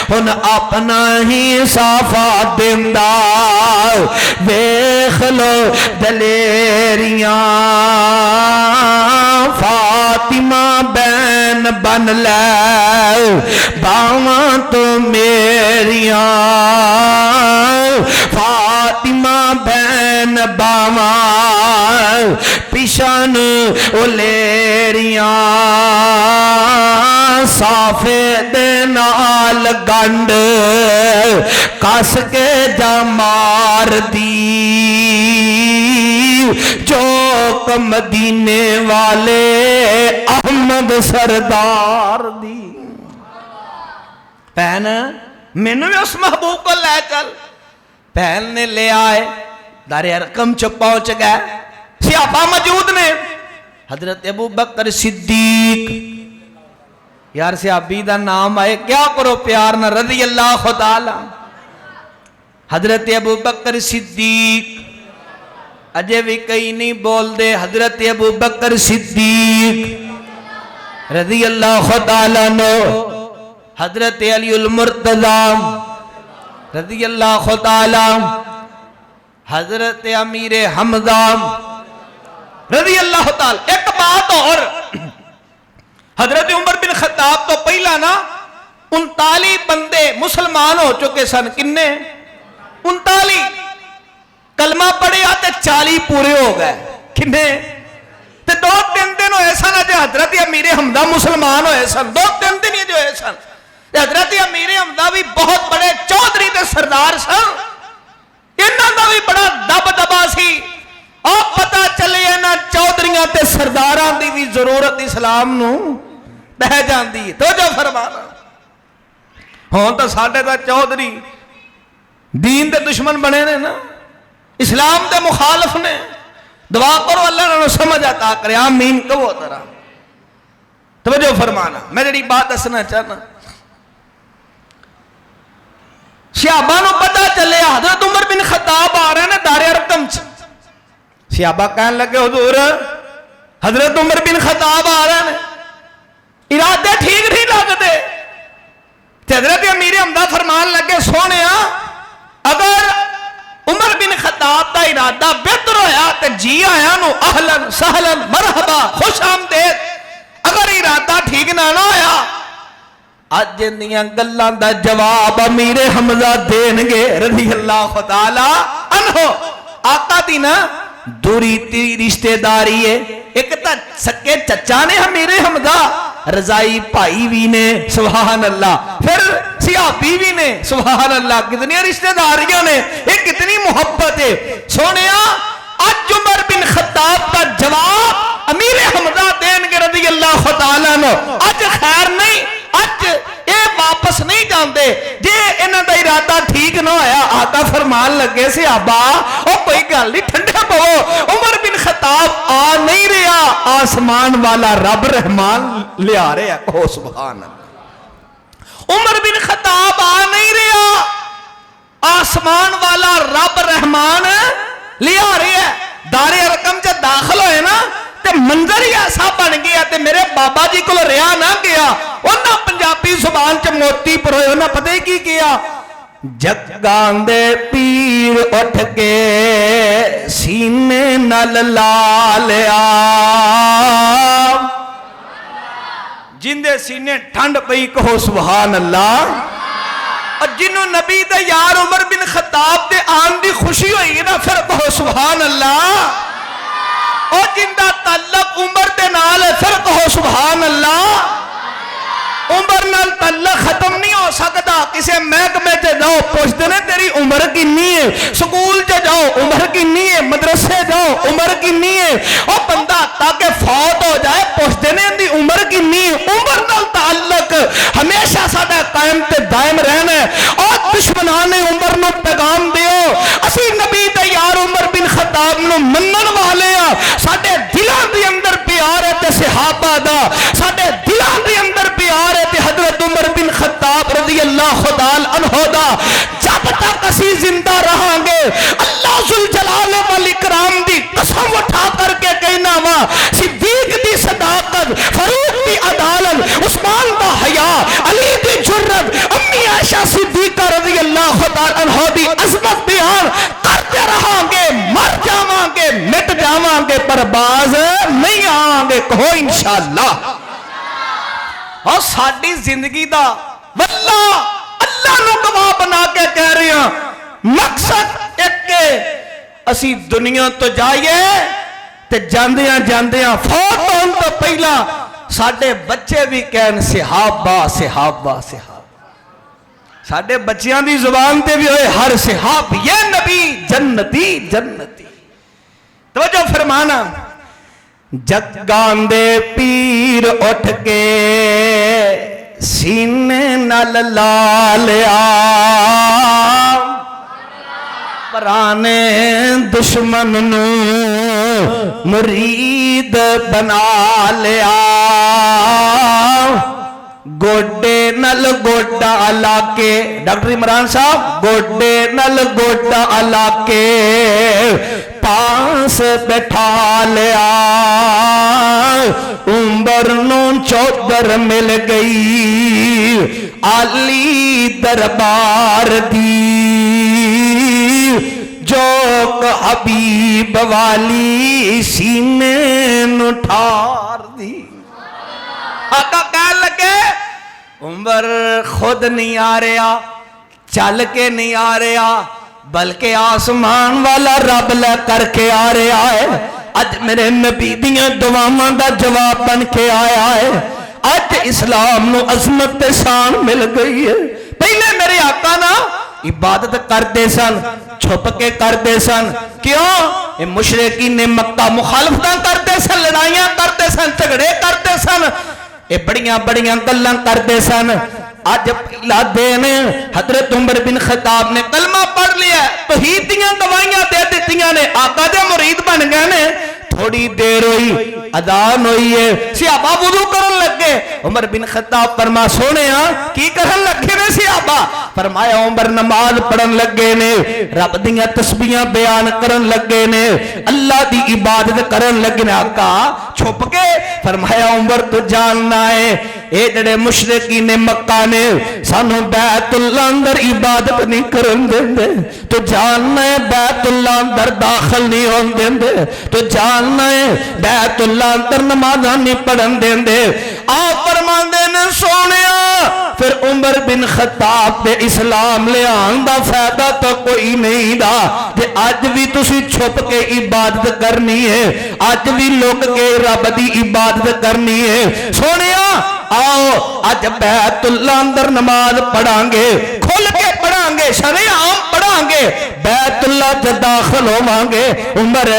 ہن اپنا ہی صافہ دیندہ ویکھ لو دلیریاں فاطمہ بین بن لے باواں تو میریاں فاطمہ بین باواں پیشان الیریاں صافے دے نال گنڈ کس کے جا مار دی جو مدینے والے احمد سردار دی پہن مینوں بھی اس محبوب کو لے چل پہن نے لے آئے دار ارقم چ پہنچ گئے سیابہ موجود نے حضرت ابو بکر صدیق یار صحابی دا نام آئے کیا کرو پیار نہ رضی اللہ تعالی حضرت ابو بکر صدیق اجے بھی کئی نہیں بول دے حضرت ابو بکر صدیق رضی اللہ تعالی نو حضرت علی المرتضی رضی اللہ تعالی حضرت امیر حمزہ رضی اللہ تعالی ایک بات اور حضرت عمر بن خطاب تو پہلا نا 39 بندے مسلمان ہو چکے سن. کنے 39 کلمہ پڑھیا تے 40 پورے ہو گئے. کنے تے 2-3 دن ہوئے سن جو حضرت امیر حمزہ مسلمان ہوئے سن. 2-3 دن ہی جو ہوئے سن. حضرت امیر حمزہ بھی بہت بڑے چودھری تے سردار سن. انہاں دا بھی بڑا دب دبا سی. اور پتہ چلے انہاں چودھریاں تے سرداراں دی بھی ضرورت اسلام نو پہ جاندی ہے. تو جو فرمانا ہون تو ساڈے دا چودھری دین دے دشمن بنے نے نا, اسلام دے مخالف نے. دعا کرو اللہ نے سمجھ عطا کرے. آمین کہو ذرا. توجہ فرمانا. میں جڑی بات دسنا چاہنا, صحابہ نو پتہ چلے حضرت عمر بن خطاب آ رہے ہیں دار ارقم چ. صحابہ کہنے لگے حضور حضرت عمر بن خطاب آ رہے ہیں, ارادے ٹھیک نہیں لگتے. حضرت امیر حمزہ فرمان لگے سونیا اگر عمر بن خطاب دا ارادہ بہتر ہویا تے جی آیا نو اہلن سہلن مرحبا خوش آمدید. اگر ارادہ ٹھیک نہ ہویا اج دیاں گلاں دا جواب امیر حمزہ دین گے رضی اللہ تعالی عنہ. آقا دی نا دوری تی رشتہ داری ہے. ایک تا سکے چچا نے امیر حمزہ, رضائی بھائی بھی نے سبحان اللہ, پھر صحابی بھی نے سبحان اللہ. کتنی رشتہ داریاں نے, یہ کتنی محبت ہے. سونیا اج عمر بن خطاب کا جواب امیر حمزہ دین گے رضی اللہ تعالیٰ عنہ. اج خیر نہیں, اج اے واپس نہیں جاندے. جے انہاں دا ارادہ ٹھیک نہ ہویا آقا فرمان لگے صحابہ او کوئی گل نہیں ٹھنڈے پو. عمر بن خطاب آ نہیں رہا, آسمان والا رب رحمان لے آ رہے ہیں. کہو سبحان اللہ. عمر بن خطاب آ نہیں رہا, آسمان والا رب رحمان لے آ رہے ہیں. دار ارقم چ داخل ہوئے نا تے منظر ہی ایسا بن گیا تے میرے بابا جی کو رہا نہ گیا. انہاں پنجابی زبان چ موتی پروئے انہاں پتہ ہی کی کیا, جگاں دے پیر اٹھ کے سینے نال لا لیا. جن دے سینے ٹھنڈ پئی کہو سبحان اللہ. اور جنہوں نبی دے یار عمر بن خطاب دے آن دی خوشی ہوئی نا پھر کہو سبحان اللہ. اور جن دا تعلق عمر دے نال پھر کہو سبحان اللہ. عمر نال تعلق ختم نہیں ہو سکتا. کسے محکمے تے جاؤ پوچھتے نے تیری عمر کنی ہے, سکول تے جاؤ عمر کنی ہے, مدرسے جاؤ عمر کنی ہے. اور بندہ تاکہ فوت ہو جائے پوچھتے نے اندی عمر کنی ہے. عمر نال تعلق ہمیشہ ساڈا قائم تے دائم رہنا ہے. اور دشمنان عمر نو پیغام دیو اسی نبی تے یار عمر بن خطاب نو منن والے ہاں. ساڈے دلاں دے اندر پیار ہے تے صحابہ دا, ساڈے دلاں دے اندر پیار ہے تے حضرت عمر بن خطاب رضی اللہ تعالی عنہ دا. جب تک اسی زندہ رہاں گے اللہ ذوالجلال والاکرام دی قسم اٹھا کر کے کہنا وا, صدیق دی صداقت, فاروق دی عدالت, عثمان دا حیا, علی دی جرت, امی عائشہ صدیقہ رضی اللہ تعالی عنہ دی عظمت بیان کرتے رہاں گے. مر جاواں گے, مٹ جاواں گے, پر باز نہیں آواں گے. کہو انشاءاللہ. اور ساڈی زندگی دا واللہ اللہ نو گواہ بنا کے کہہ رہے ہیں مقصد ایک کہ اسی دنیا تو جائیے تے جاندیاں جاندیاں فوت ہون تو پہلا ساڈے بچے بھی کہن صحابہ صحابہ صحابہ. ساڈے بچیاں دی زبان تے بھی ہوئے ہر صحاب یہ نبی جنتی جنتی. توجہ فرمانا. جگاں دے پیر اٹھ کے سینے نال لا لیا, پرانے دشمن نو مرید بنا لیا. گوڈے نل گوڈا علا کے, ڈاکٹر عمران صاحب, گوڈے نل گوڈا علا کے پاس بٹھا لیا. عمر نو چودر مل گئی علی دربار دی, جو حبیب والی سینے نو ٹھار دی. آقا کہنے لگے عمر خود نہیں آ رہا، چل کے نہیں آ رہا، بلکہ آسمان والا رب لے کر کے آ رہا ہے۔ اج میرے نبی دیاں دعاواں دا جواب بن کے آیا ہے۔ اج اسلام نو عظمت تے شان مل گئی ہے۔ پہلے میرے آقا نا عبادت کرتے سن، چھپ کے کرتے سن، کیوں؟ یہ مشرکین نے مکہ مخالفتاں کرتے سن، لڑائیاں کرتے سن، جھگڑے کرتے سن، یہ بڑیاں بڑیاں گلاں کرتے سن۔ آج پہلا دن حضرت عمر بن خطاب نے کلمہ پڑھ لیا، توحید دیاں گواہیاں دے دتیاں نے، آقا دے مرید بن گئے نے۔ تھوڑی دیر ہوئی، اذان ہوئی ہے، صحابہ وضو کرن لگے۔ عمر بن خطاب فرما سونے کی کرن لگے نے صحابہ؟ فرمایا عمر نماز پڑھن لگے نے، رب دیاں تسبیحاں بیان کرن لگے نے، اللہ دی عبادت کرن لگے نے۔ آقا چھپ کے فرمایا عمر تو جاننا ہے اے جڑے مشرکین مکہ نے سانو بیت اللہ اندر عبادت نہیں کرن دیندے، تو جاننا ہے بیت اللہ اندر داخل نہیں ہون دیندے، تو جاننا ہے بیت اللہ اندر نمازاں نہیں پڑھن دیندے۔ آپ فرماندے نے سونیا پھر عمر بن خطاب دے اسلام لے آن دا فائدہ تو کوئی نہیں دا، کہ آج بھی تسی چھپ کے عبادت کرنی ہے، آج بھی لوگ کے رب دی عبادت کرنی ہے۔ سونیا آؤ آج بیت اللہ اندر نماز پڑھاں گے، کھل کے پڑھاں گے، شریعام پڑھاں گے، بیت اللہ جا داخل ہوواں گے۔ عمر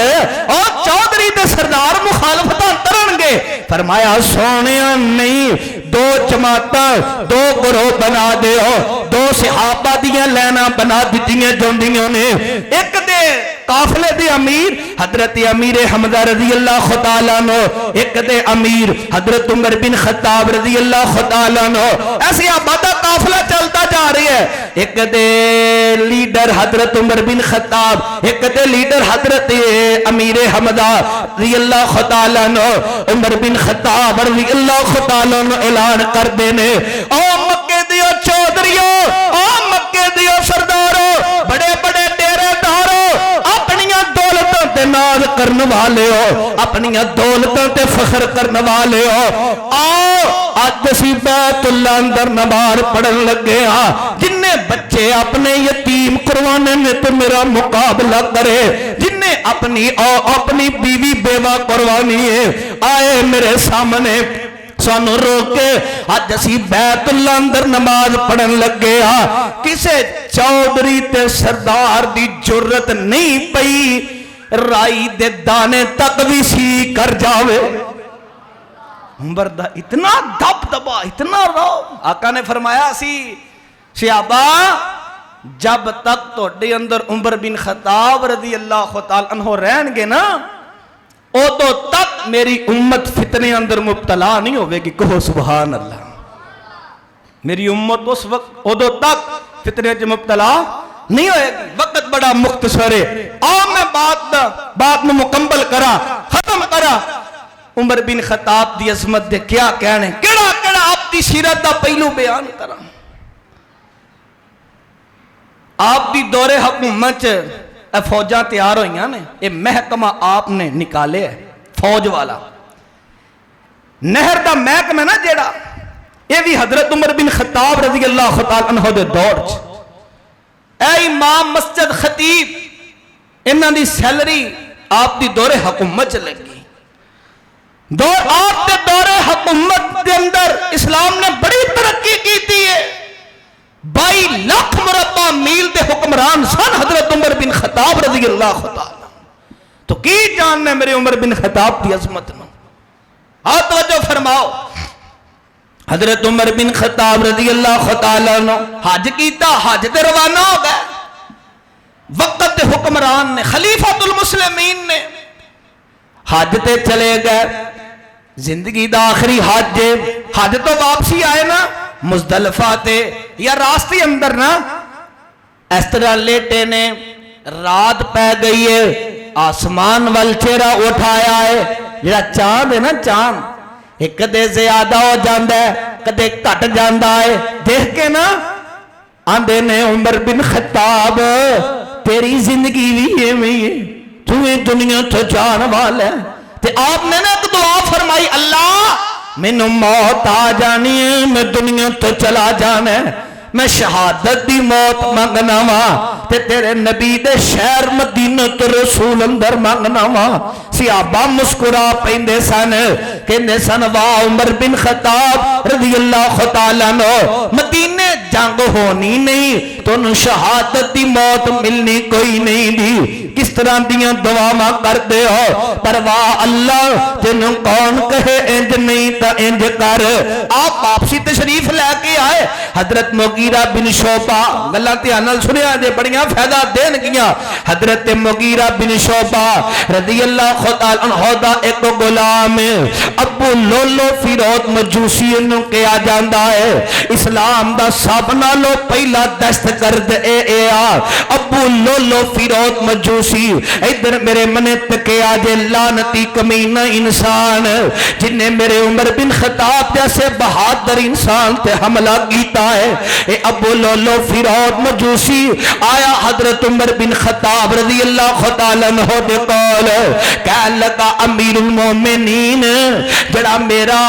اور چودھری دے سردار مخالفتاں کرن گے۔ فرمایا سونیا نہیں، دو جماعتاں دو گروہ بنا دے ہو، دو صحابہ دیاں لینا بنا دیتیاں جوندیاں نے۔ ایک دے قافلے دے امیر حضرت امیر حمزہ رضی اللہ تعالیٰ عنہ، ایک دے امیر حضرت عمر بن خطاب رضی اللہ تعالیٰ عنہ۔ ایسی آبادہ قافلہ چلتا جا رہی ہے، ایک دے لیڈر حضرت عمر بن خطاب، ایک دے لیڈر حضرت امیر حمزہ رضی اللہ تعالیٰ عنہ۔ عمر بن خطاب رضی اللہ تعالیٰ عنہ اعلان کر دینے، او مکے دیو چودھریو، او مکے دیو سردارو، بڑے بڑے ڈیرے دارو، اپنیاں دولتوں تے ناز کرنے والے ہو، اپنیاں دولتوں تے فخر کرنے والے ہو، آؤ آج اسی بیت اللہ اندر نماز پڑھن لگے ہاں۔ جن بچے اپنے یتیم قربانے میں تو میرا مقابلہ کرے، جن نے اپنی بیوی بیوہ قربانی ہے، آئے میرے سامنے سانو روکے۔ آج اسی بیت اللہ اندر نماز پڑھن لگے ہاں، کسے چودھری تے سردار دی جرت نہیں پئی رائی دے دانے تک بھی سی کر جاوے۔ عمر دا اتنا دب دبا، اتنا رو۔ آقا نے فرمایا سی صحابہ جب تک توڑے اندر عمر بن خطاب رضی اللہ تعالیٰ عنہ رہن گے نا، تو تک میری امت فتنے اندر مبتلا نہیں ہوئے گی۔ کہو سبحان اللہ۔ میری امت اس وقت ادو تک فتنے سے مبتلا نہیں ہوئے گی۔ وقت بڑا مختصر ہے، میں بات میں مکمل کرا، ختم کرا۔ عمر بن خطاب دی عظمت دے کیا کہنے، کیڑا آپ دی سیرت دا پہلو بیان کرا۔ آپ دی دور حکومت فوجاں تیار ہوئیاں نے، یہ محکمہ آپ نے نکالے ہے فوج والا، نہر دا محکمہ نا جیڑا، یہ بھی حضرت عمر بن خطاب رضی اللہ تعالیٰ عنہ دے دور چ۔ اے امام مسجد خطیب، انہاں دی سیلری آپ دی دور حکومت لگی۔ آپ دے دور حکومت دے اندر اسلام نے بڑی ترقی کی تھی ہے۔ 22 لاکھ مربع میل دے حکمران سن حضرت عمر بن خطاب رضی اللہ تعالیٰ۔ تو کی جاننے میرے عمر بن خطاب دی عظمت نو؟ توجہ فرماؤ، حضرت عمر بن خطاب رضی اللہ تعالیٰ عنہ حج کیتا، حج تے روانہ ہو گئے۔ وقت دے حکمران نے، خلیفۃ المسلمین نے حج تے چلے گئے، زندگی دا آخری حج تو واپسی آئے نا مزدلفہ تے یا راستے اندر نا اس طرح لیٹے نے، رات پہ گئی ہے، آسمان وال چہرہ اٹھایا ہے، جڑا چاند ہے نا چاند، ایک کدے زیادہ ہو جاندہ ہے کدے کٹ جاندہ ہے، دیکھ کے نا آندے نے عمر بن خطاب تیری زندگی بھی ہے میں تمہیں دنیا تو جان والا ہے۔ تے آپ نے نا ایک دعا فرمائی، اللہ مینوں موت آ جانی ہے میں دنیا تو چلا جانا ہے میں شہادت دی موت منگنا وا تے تیرے نبی دے شہر مدینہ تو رسول اندر منگنا وا صحابہ مسکرا پیندے سن کہندے سن واہ عمر بن خطاب رضی اللہ تعالیٰ عنہ مدینے جنگ ہونی نہیں تو شہادت دی موت ملنی کوئی نہیں دی کس طرح دیاں دعاواں کردے ہو پر واہ اللہ تینوں کون کہے انج نہیں تا انج کر آپ واپسی تشریف لے کے آئے حضرت مغیرہ بن شعبہ گلاں دھیان نال سنیا جے بڑیاں فائدہ دین گیاں حضرت مغیرہ بن شعبہ رضی اللہ تعالی عنہ دا ایک غلام ابو لولو فیروز مجوسی نو کہا جاندا ہے اسلام دا سب نالوں پہلا دستگرد اے ابو لولو فیروز مجوسی ادھر میرے منے تکیا جے لعنتی کمینہ انسان جن نے میرے عمر بن خطاب جیسے بہادر انسان تے حملہ کیتا ہے اے ابو لولو فیروز مجوسی آیا حضرت عمر بن خطاب رضی اللہ تعالیٰ عنہ دے قول کہنے لگا امیر المومنین جڑا میرا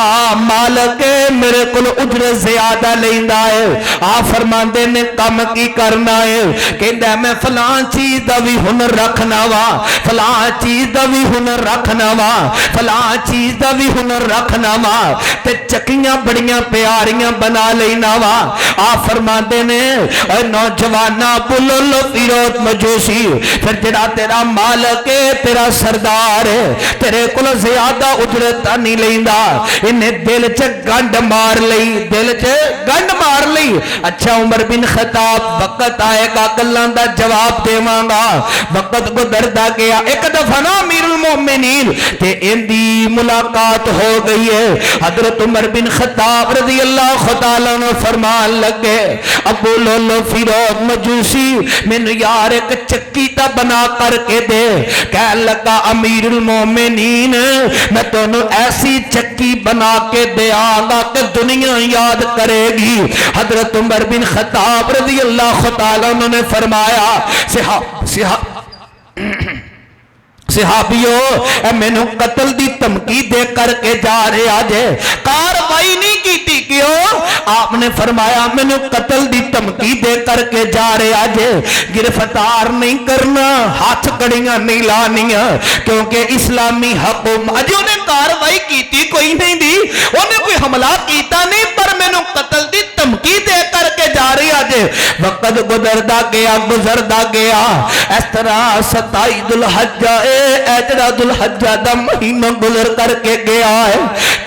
مالک ہے میرے کل اجر زیادہ لیندا ہے آپ فرماندے نے کم کی کرنا ہے کہندہ میں فلان چیز دا بھی ہنر رکھنا وا فلان چیز دا بھی ہنر رکھنا وا فلان چیز دا بھی ہنر رکھنا وا تے چکیاں بڑیاں پیاریاں بنا لینا وا آپ فرماندے نے اے نوجوانہ بلولو فیروز مجوسی پھر جڑا تیرا مالک ہے تیرا سردار ہے تیرے کل زیادہ اجرت نہیں لیندا انہیں دل چ گنڈ مار لئی دل چ گنڈ مار لئی اچھا عمر بن خطاب وقت آئے گا گلاں دا جواب دیواں گا وقت گزردا گیا ایک دفعہ نا امیر المومنین تے ان دی ملاقات ہو گئی ہے حضرت عمر بن خطاب رضی اللہ تعالیٰ عنہ فرمان لگے ابو لولو فیروز مجوسی من یار ایک چکی تا بنا کر کے دے کہنے لگا امیر المومنین میں تونوں ایسی چکی بنا کے دے آگا کہ دنیا یاد کرے گی حضرت عمر بن خطاب رضی اللہ تعالیٰ عنہ نے فرمایا صحابیو اے میں نے قتل دی دھمکی دے کر کے جا رہے آجے کاروائی نہیں کی تھی کیوں آپ نے فرمایا میں نے قتل دی دھمکی دے کر کے جا رہے آجے گرفتار نہیں کرنا ہاتھ کڑیاں نہیں لانیاں کیونکہ اسلامی حکومت اجی انہیں کاروائی کی تھی کوئی نہیں دی انہیں کوئی حملہ کیتا نہیں پر میں نے قتل دی دھمکی دے کر کے جا رہی آجے وقت گزردا گیا اس طرح 27 ذوالحجہ اجڑا ذوالحجہ دا مہینہ گزر کر کے گیا ہے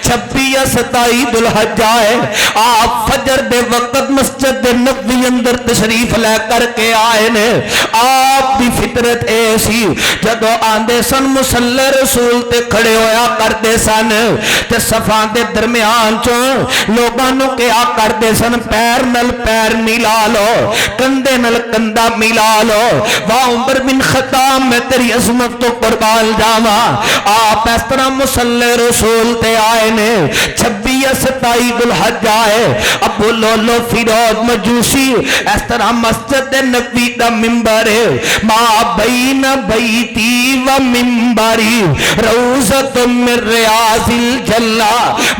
26 یا 27 ذوالحجہ ہے آپ فجر دے وقت مسجد نبوی اندر تشریف لے کر کے آئے نے آپ دی فطرت ایسی جدو آندے سن مصلی رسول تے کھڑے ہویا کرتے سن تے صفان دے درمیان چوں لوگانوں کیا کرتے سن پیر نل پیر ملا لو کندے نل کندہ ملا لو واہ عمر بن خطاب میں تیری عظمت تو قربان جاما آپ اس طرح مصلی رسول تے آئے نے 26 یا 27 ذوالحجہ ہے ابو لولو فیروز مجوسی اس طرح مسجد نبوی دا منبر ہے ما بین بیتی و منبری روزت من ریاض الجنہ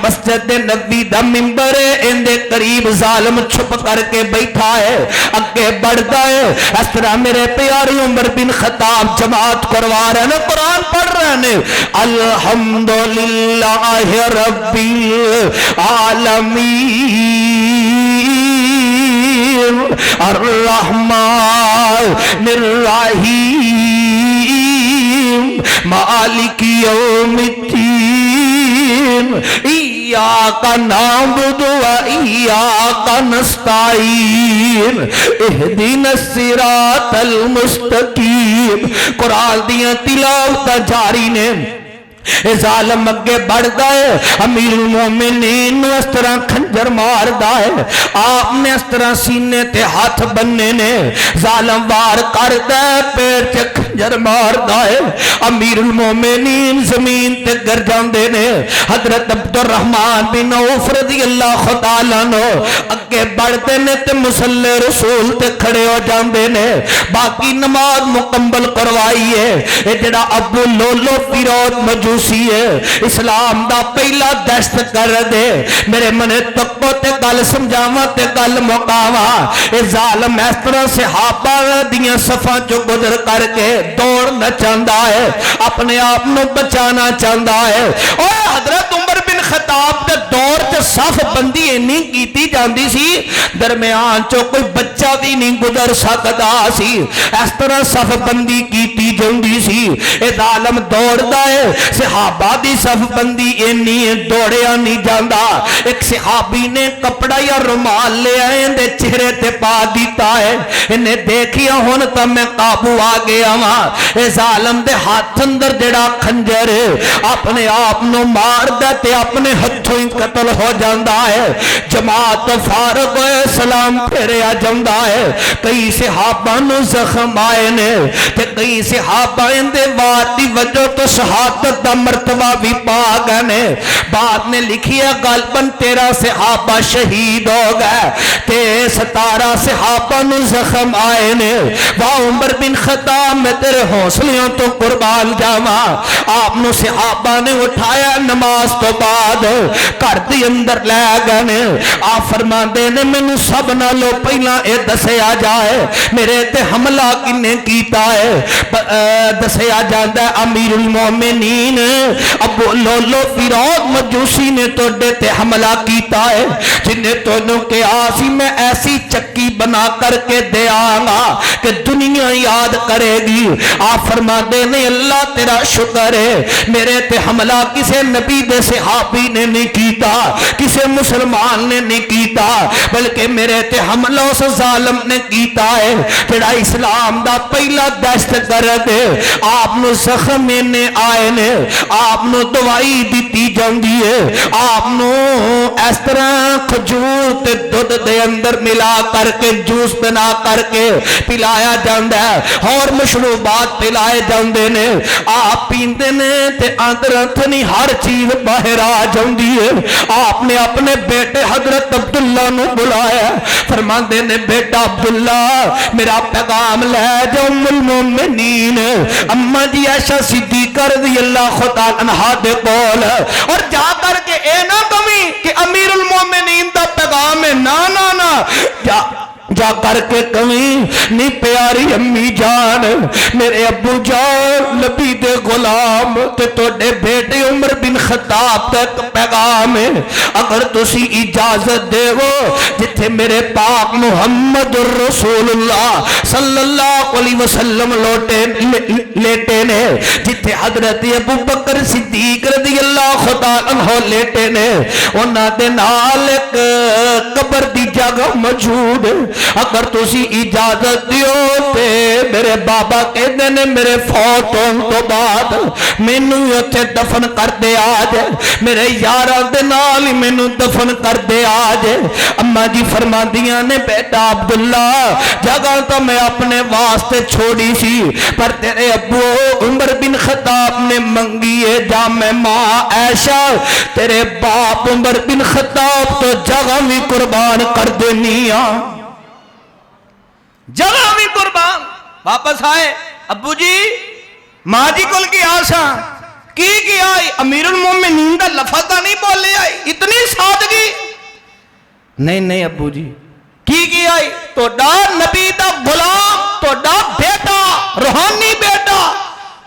مسجد نبوی دا منبر ہے اندے قریب ظالم چھپ کر کے بیٹھا ہے اگے بڑھتا ہے اس طرح میرے پیارے عمر بن خطاب جماعت کروا رہے ہیں قرآن پڑھ رہے ہیں الحمدللہ رب العالمین الرحمن الرحیم مالک یوم الدین ایاک نعبد و ایاک نستعین اہدنا الصراط المستقیم قرآن دیاں تلاوت جاری نے ظالم اگے بڑھ گئے امیر المومنین اس طرح کھنجر مار دائے آپ نے اس طرح سینے تے ہاتھ بننے نے ظالم وار کر دائے پیر تے کھنجر مار دائے امیر المومنین زمین تے گر جاندے نے حضرت عبد الرحمن بن عوف رضی اللہ تعالیٰ عنہ اگے بڑھتے نے تے مصلی رسول تے کھڑے ہو جاندے نے باقی نماز مکمل کروائی ہے اے جڑا ابو لولو فیروز مجوسی مجوسی ہے اسلام دا پہلا دہشت گرد ہے میرے منے تکو تے گل سمجھاواں تے گل مکاواں اے ظالم اس طرح صحابہ دیاں صفاں چوں گزر کر کے دوڑنا چاہتا ہے اپنے آپ نو بچانا چاہتا ہے اوے حضرت عمر بن خطاب دے دور تے صف بندی اینی کیتی جاندی سی درمیان چوں کوئی بچہ بھی نہیں گزر سکدا سی اس طرح صف بندی کیتی جاندی سی اے ظالم دوڑدا ہے صحابہ دی صف بندی اینی دوڑیا نہیں جاندا ایک صحابی نے کپڑا یا رومال لے آئے دے چہرے تے پا دیتا ہے انہیں دیکھیا ہون تا میں قابو آ گیا وہاں اے ظالم دے ہاتھ اندر جڑا خنجر اپنے آپ نو مار دیتے اپنے ہتھوں ہی قتل ہو جاندہ ہے جماعت فارغ ہوئے سلام پھیرے آ جاندہ ہے کئی صحابہ نو زخم آئے نے تے کئی صحابہ اندے وادی وجہ تو شہادت دا مرتبہ بھی پا گئے نے بعد نے لکھیا غالباً 13 صحابہ شہید ہو گئے تے 17 صحابہ نو زخم آئے نے واہ عمر بن خطاب میں تیرے حوصلیوں تو قربان جاواں آپ نو صحابہ نے اٹھایا نماز تو بعد گھر دے اندر لے گئے آپ فرماندے نے مینوں سب نالوں پہلا اے دسیا جائے میرے تے حملہ کنے کیتا ہے دسیا جاندا ہے امیر المومنین ابو لولو فیروز مجوسی نے توڑے تے حملہ کیتا ہے جنہیں تونوں کے آسی میں ایسی چکی بنا کر کے دے آگا کہ دنیا یاد کرے گی آپ فرما دے نہیں اللہ تیرا شکر ہے میرے تے حملہ کسے نبی دے صحابی نے نہیں کیتا کسے مسلمان نے نہیں کیتا بلکہ میرے تے حملہ اس ظالم نے کیتا ہے تیرا اسلام دا پہلا دہشت گرد ہے آپ نو زخم نے آئے نے آپ نو دوائی دیتی جاندی ہے آپ نو اس طرح کھجور تے دودھ دے اندر ملا کر کے جوس بنا کر کے پلایا جاندہ ہے اور مشروبات پلائے جاندے نے آپ پیندے نے تے اندر اتنی ہر چیز باہر آ جاندی ہے آپ نے اپنے بیٹے حضرت عبداللہ نو بلایا فرماندے نے بیٹا عبداللہ میرا پیغام لے جاؤ ام المومنین اما جی عائشہ صدیقہ رضی اللہ خدا عنہا دے بول اور جا کر کے اے نہ کمی کہ امیر المومنین دا پیغام ہے نا نا نا جا کر کے کمی نہیں پیاری امی جان میرے ابو جان نبی دے غلام تے توڑے بیٹے عمر بن خطاب تک پیغام ہے اگر تسی اجازت دے وہ جتھے میرے پاک محمد الرسول اللہ صلی اللہ علیہ وسلم لیٹے نے جتھے حضرت ابو بکر صدیق رضی اللہ خدا عنہ لیٹے نے انہاں دے نال ایک قبر دی جگہ موجود اگر تسی اجازت دیو تے میرے بابا کہتے نے میرے فوت ہون تو بعد مینوں اوتھے دفن کر دے آج میرے یاراں دے نال مینوں دفن کر دے آج اما جی فرماندیاں نے بیٹا عبداللہ جگہ تو میں اپنے واسطے چھوڑی سی پر تیرے ابو عمر بن خطاب نے منگی ہے جامع ماں عائشہ تیرے باپ عمر بن خطاب تو جگہ بھی قربان کر دینیا جگہ بھی قربان واپس آئے ابو جی ماں جی کل کی آسا کی آئی امیر المومنین دا لفظ نہیں بولے آئی اتنی سادگی نہیں ابو جی کی آئی تو ڈا نبی دا غلام تو ڈا بیٹا روحانی بیٹا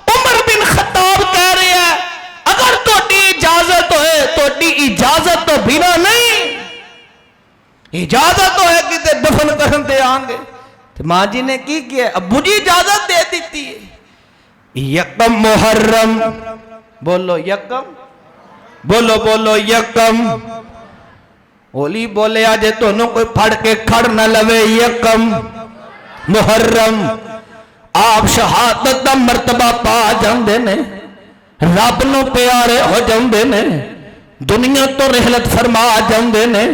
عمر بن خطاب کہہ رہے ہیں اگر تو ڈی اجازت ہوئے تو ڈی اجازت تو بنا نہیں اجازت ہوئے کہ دفن کرن دے آنگے ماں جی نے کی کیا ابو جی اجازت دے دیتی ہے یکم محرم بولو یکم بولو یکم اولی بولے آجے تو انہوں کوئی پھڑ کے کھڑ نہ لوے یکم محرم آپ شہادت دا مرتبہ پا جاندے نے رب نو پیارے ہو جاندے نے دنیا تو رحلت فرما جاندے نے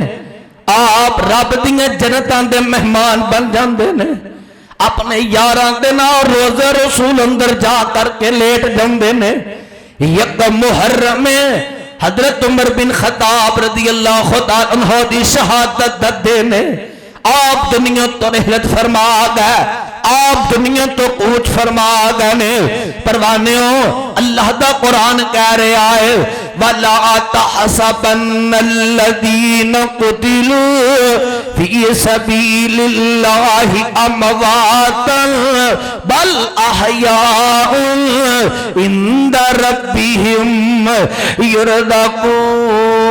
آپ رب دیاں جنتاں دے مہمان بن جاندے نے اپنے یاراں دے نال روزہ رسول اندر جا کر کے لیٹ جاندے نے یکم محرم میں حضرت عمر بن خطاب رضی اللہ عنہ دی شہادت دے نے آپ دنیا تو رحلت فرما گئے آپ دنیا تو کوچ فرما گئے نے پروانیوں اللہ دا قرآن کہہ رہا ہے وَلَا تَحْسَبَنَّ الَّذِينَ قُتِلُوا فِي سَبِيلِ اللَّهِ أَمْوَاتًا بَلْ أَحْيَاءٌ عِندَ رَبِّهِمْ يُرْزَقُونَ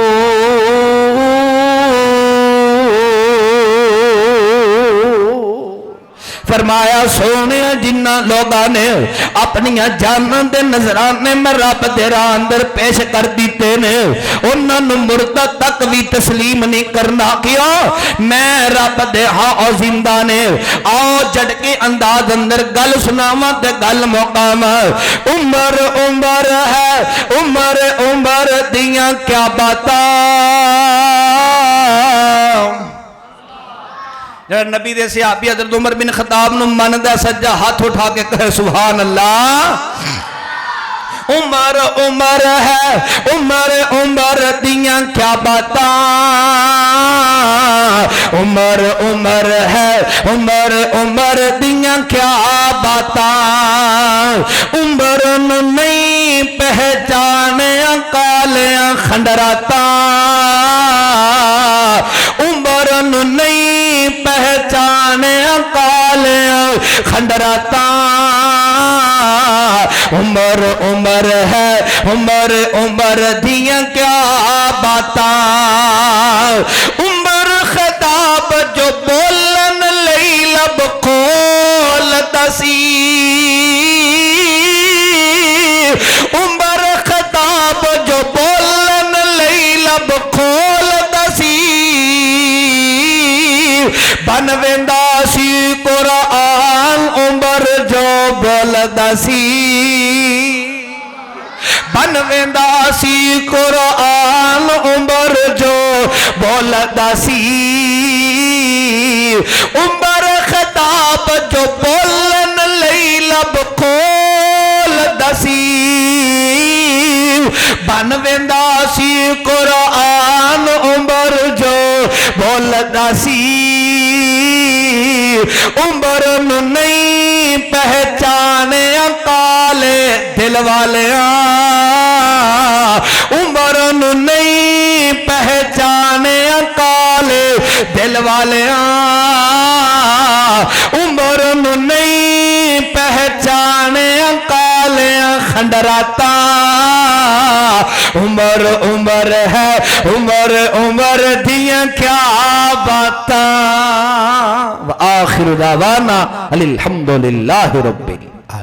فرمایا سونے جنہ لوگاں نے اپنی جاناں دے نظرانے میں رب دے راہ اندر پیش کر دیتے نے انہاں نوں مردہ تک بھی تسلیم نہیں کرنا کیوں میں رب دے ہاں زندہ نے آؤ جڑ کے انداز اندر گل سناواں تے گل مقام عمر عمر ہے عمر عمر دیاں کیا باتاں نبی دے صحابی حضرت عمر بن خطاب نو مندا سجا ہاتھ اٹھا کے کہے سبحان اللہ عمر عمر ہے عمر عمر دیاں کیا باتاں عمر عمر ہے عمر عمر دیاں کیا باتاں عمر نو نہیں پہچانے کالیاں کھنڈراتاں عمر نو نہیں پہچانے کالیاں کھنڈراتاں عمر عمر ہے عمر عمر دیاں کیا باتاں عمر خطاب جو بولن لئی لب کھول دسی عمر خطاب جو بولن لئی لب کھول دسی بن ویندا سی قرآن عمر جو بولدا سی بن ویندا سی قرآن عمر جو بولدا سی عمر خطاب جو بولن لئی لب کھولدا سی بن ویندا سی قرآن عمر جو بولدا سی عمر نو نہیں پہچانے کالے دل والیاں عمر نو نہیں پہچانے کالے دل والیاں عمر نو نہیں پہچانے کالے کھنڈراتاں عمر عمر ہے عمر عمر دیاں کیا باتاں وآخر دعوانا الحمدللہ رب